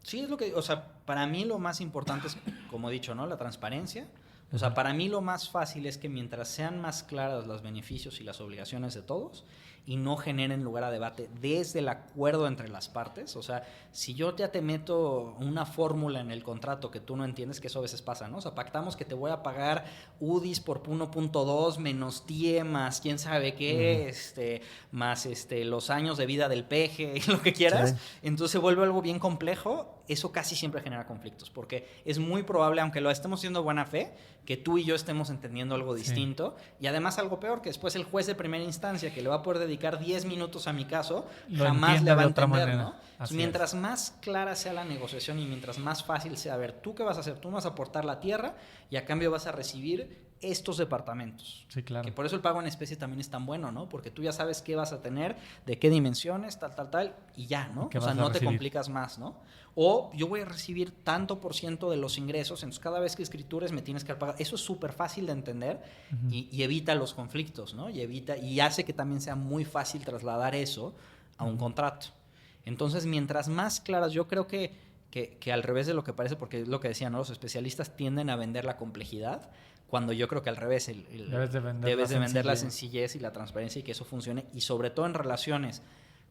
Sí, es lo que, o sea, para mí lo más importante es, como he dicho, ¿no? La transparencia. O sea, para mí lo más fácil es que mientras sean más claros los beneficios y las obligaciones de todos y no generen lugar a debate desde el acuerdo entre las partes. O sea, si yo ya te meto una fórmula en el contrato que tú no entiendes, que eso a veces pasa, ¿no? O sea, pactamos que te voy a pagar UDIs por 1.2 menos TIE más quién sabe qué, más los años de vida del peje, lo que quieras. Sí. Entonces se vuelve algo bien complejo. Eso casi siempre genera conflictos, porque es muy probable, aunque lo estemos haciendo de buena fe, que tú y yo estemos entendiendo algo distinto, y además algo peor, que después el juez de primera instancia, que le va a poder dedicar 10 minutos a mi caso, jamás le va a entender, ¿no? Mientras más clara sea la negociación y mientras más fácil sea, a ver, ¿tú qué vas a hacer? Tú vas a aportar la tierra y a cambio vas a recibir estos departamentos. Sí, claro. Que por eso el pago en especie también es tan bueno, ¿no? Porque tú ya sabes qué vas a tener, de qué dimensiones, tal, y ya, ¿no? O sea, no te complicas más, ¿no? O yo voy a recibir tanto por ciento de los ingresos, entonces cada vez que escritures me tienes que pagar. Eso es súper fácil de entender y evita los conflictos, ¿no? Y hace que también sea muy fácil trasladar eso a un contrato. Entonces, mientras más claras, yo creo que al revés de lo que parece, porque es lo que decía, ¿no? Los especialistas tienden a vender la complejidad, cuando yo creo que al revés, debes de vender la sencillez y la transparencia y que eso funcione, y sobre todo en relaciones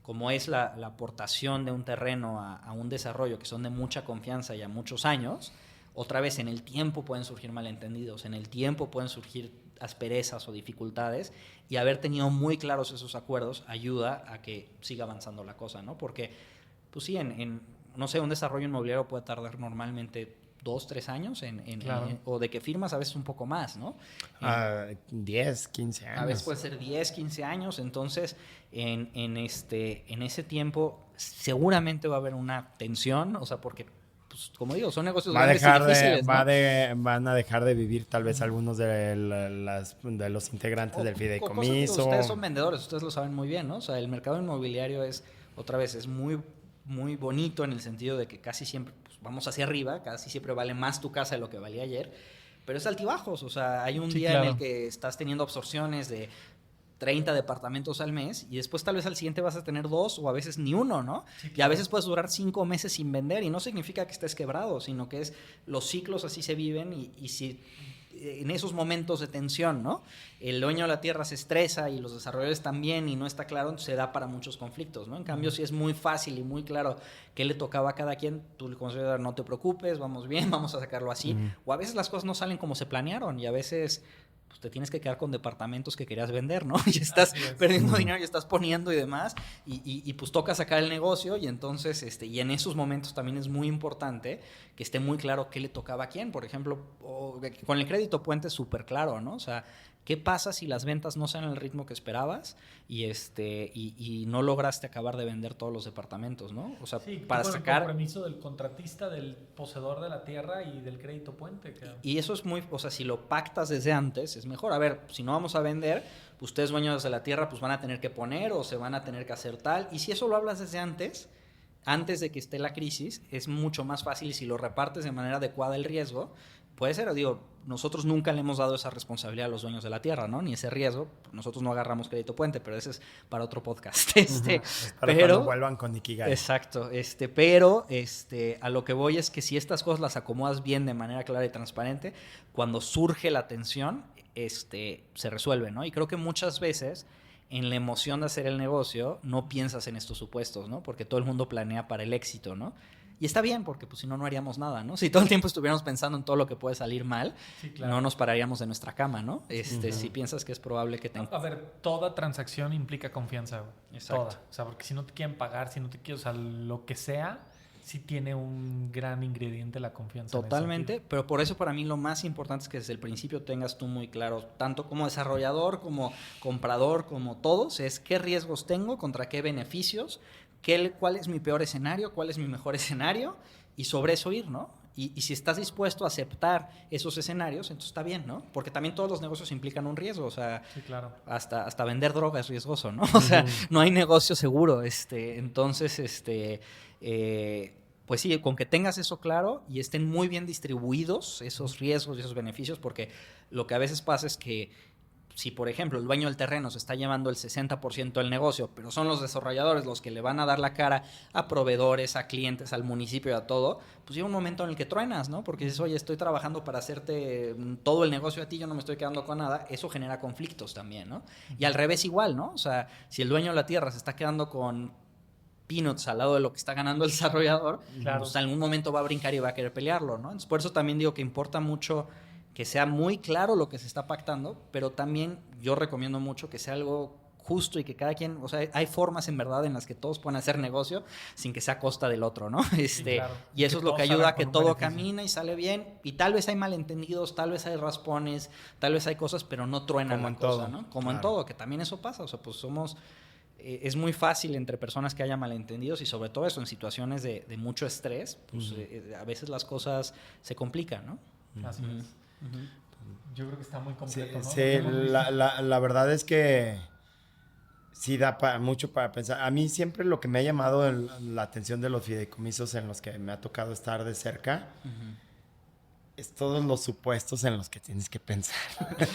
como es la aportación de un terreno a un desarrollo que son de mucha confianza y a muchos años. Otra vez, en el tiempo pueden surgir malentendidos, en el tiempo pueden surgir asperezas o dificultades, y haber tenido muy claros esos acuerdos ayuda a que siga avanzando la cosa, ¿no? Porque, pues sí, no sé, un desarrollo inmobiliario puede tardar normalmente 2, 3 años claro. O de que firmas a veces un poco más, ¿no? 10, 15 años. A veces puede ser 10, 15 años. Entonces, en ese tiempo seguramente va a haber una tensión, o sea, porque, pues, como digo, son negocios grandes y difíciles, ¿no? Van a dejar de vivir tal vez algunos de los integrantes del fideicomiso. Ustedes son vendedores, ustedes lo saben muy bien, ¿no? O sea, el mercado inmobiliario es muy muy bonito en el sentido de que casi siempre pues, vamos hacia arriba, casi siempre vale más tu casa de lo que valía ayer, pero es altibajos, o sea, hay un día claro. en el que estás teniendo absorciones de 30 departamentos al mes y después tal vez al siguiente vas a tener 2 o a veces ni uno, ¿no? Sí, claro. Y a veces puedes durar 5 meses sin vender y no significa que estés quebrado, sino que los ciclos así se viven y si en esos momentos de tensión, ¿no? El dueño de la tierra se estresa y los desarrolladores también y no está claro, entonces se da para muchos conflictos, ¿no? En cambio, si es muy fácil y muy claro qué le tocaba a cada quien, tú le consideras, no te preocupes, vamos bien, vamos a sacarlo así. O a veces las cosas no salen como se planearon y a veces pues te tienes que quedar con departamentos que querías vender, ¿no? Y estás perdiendo dinero y estás poniendo y demás, y pues toca sacar el negocio, y entonces, y en esos momentos también es muy importante que esté muy claro qué le tocaba a quién. Por ejemplo, con el crédito puente es súper claro, ¿no? O sea, ¿qué pasa si las ventas no sean al ritmo que esperabas y no lograste acabar de vender todos los departamentos, ¿no? O sea, Sí, para con sacar... el compromiso del contratista, del poseedor de la tierra y del crédito puente. Claro. Y eso es muy... O sea, si lo pactas desde antes, es mejor. A ver, si no vamos a vender, ustedes dueños de la tierra, pues van a tener que poner o se van a tener que hacer tal. Y si eso lo hablas desde antes de que esté la crisis, es mucho más fácil, y si lo repartes de manera adecuada el riesgo, puede ser, digo, nosotros nunca le hemos dado esa responsabilidad a los dueños de la tierra, ¿no? Ni ese riesgo. Nosotros no agarramos crédito puente, pero ese es para otro podcast. Para pero cuando vuelvan con Ikigai. Exacto, pero a lo que voy es que si estas cosas las acomodas bien de manera clara y transparente, cuando surge la tensión, se resuelve, ¿no? Y creo que muchas veces en la emoción de hacer el negocio no piensas en estos supuestos, ¿no? Porque todo el mundo planea para el éxito, ¿no? Y está bien, porque pues si no, no haríamos nada, ¿no? Si todo el tiempo estuviéramos pensando en todo lo que puede salir mal, sí, claro, no nos pararíamos de nuestra cama, ¿no? Si piensas que es probable que te... A ver, toda transacción implica confianza, güey. Exacto. Toda. O sea, porque si no te quieren pagar, si no te quieren, o sea, lo que sea, sí tiene un gran ingrediente la confianza. Totalmente, pero por eso para mí lo más importante es que desde el principio tengas tú muy claro, tanto como desarrollador, como comprador, como todos, es qué riesgos tengo, contra qué beneficios, cuál es mi peor escenario, cuál es mi mejor escenario, y sobre eso ir, ¿no? Y si estás dispuesto a aceptar esos escenarios, entonces está bien, ¿no? Porque también todos los negocios implican un riesgo, o sea, sí, claro, hasta vender droga es riesgoso, ¿no? O sea, no hay negocio seguro, entonces, pues sí, con que tengas eso claro y estén muy bien distribuidos esos riesgos y esos beneficios, porque lo que a veces pasa es que si, por ejemplo, el dueño del terreno se está llevando el 60% del negocio, pero son los desarrolladores los que le van a dar la cara a proveedores, a clientes, al municipio y a todo, pues llega un momento en el que truenas, ¿no? Porque dices, oye, estoy trabajando para hacerte todo el negocio a ti, yo no me estoy quedando con nada. Eso genera conflictos también, ¿no? Y al revés igual, ¿no? O sea, si el dueño de la tierra se está quedando con peanuts al lado de lo que está ganando el desarrollador, claro, pues en algún momento va a brincar y va a querer pelearlo, ¿no? Entonces, por eso también digo que importa mucho que sea muy claro lo que se está pactando, pero también yo recomiendo mucho que sea algo justo y que cada quien, o sea, hay formas en verdad en las que todos pueden hacer negocio sin que sea a costa del otro, ¿no? Sí, claro. Y eso es lo que ayuda a que todo camine y sale bien, y tal vez hay malentendidos, tal vez hay raspones, tal vez hay cosas, pero no truena la cosa, ¿no? Como en todo, que también eso pasa, o sea, pues es muy fácil entre personas que haya malentendidos, y sobre todo eso en situaciones de mucho estrés, pues a veces las cosas se complican, ¿no? Así es. Yo creo que está muy completo, ¿no? Sí, la verdad es que sí da mucho para pensar. A mí siempre lo que me ha llamado la atención de los fideicomisos en los que me ha tocado estar de cerca es todos los supuestos en los que tienes que pensar.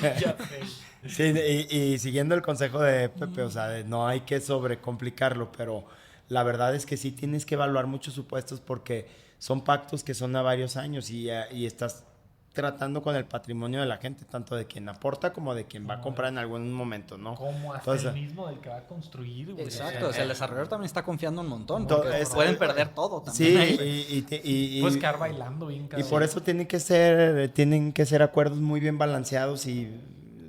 Ya sé. Sí, y siguiendo el consejo de Pepe, o sea, no hay que sobrecomplicarlo, pero la verdad es que sí tienes que evaluar muchos supuestos porque son pactos que son a varios años y estás tratando con el patrimonio de la gente, tanto de quien aporta como de quien va a comprar en algún momento, ¿no? Como hasta el mismo del que va a construir, güey. Exacto, o sea, el desarrollador también está confiando un montón, porque pueden perder todo también. Sí, y puedes quedar bailando bien. Y por eso tienen que ser acuerdos muy bien balanceados y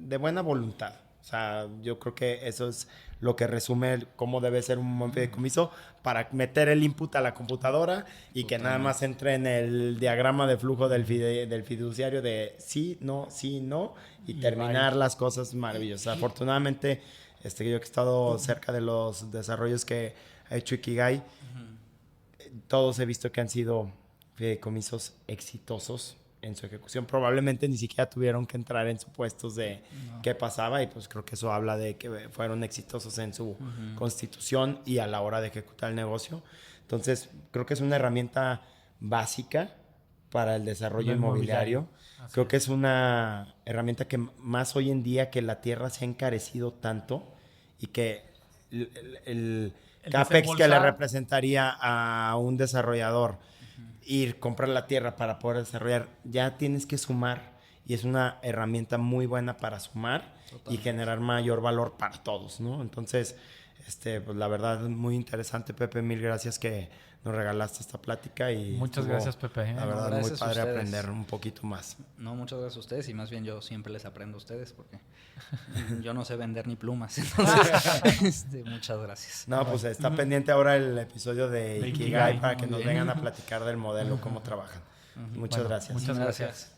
de buena voluntad. O sea, yo creo que eso es lo que resume cómo debe ser un buen fideicomiso, para meter el input a la computadora y que nada más entre en el diagrama de flujo del fiduciario de sí, no, y terminar las cosas maravillosas. Afortunadamente, yo que he estado cerca de los desarrollos que ha hecho Ikigai, todos he visto que han sido fideicomisos exitosos en su ejecución. Probablemente ni siquiera tuvieron que entrar en supuestos de qué pasaba y pues creo que eso habla de que fueron exitosos en su constitución y a la hora de ejecutar el negocio. Entonces, creo que es una herramienta básica para el desarrollo inmobiliario. Creo que es una herramienta que más hoy en día que la tierra se ha encarecido tanto y que el CAPEX que le representaría a un desarrollador ir comprar la tierra para poder desarrollar, ya tienes que sumar y es una herramienta muy buena para sumar y generar mayor valor para todos, ¿no? Entonces, pues la verdad muy interesante, Pepe, mil gracias que nos regalaste esta plática y muchas gracias, Pepe. La verdad no, muy padre aprender un poquito más. No, muchas gracias a ustedes y más bien yo siempre les aprendo a ustedes porque yo no sé vender ni plumas, entonces muchas gracias. No, pues está pendiente ahora el episodio de Ikigai para que nos vengan a platicar del modelo, cómo trabajan. Muchas gracias. Muchas gracias.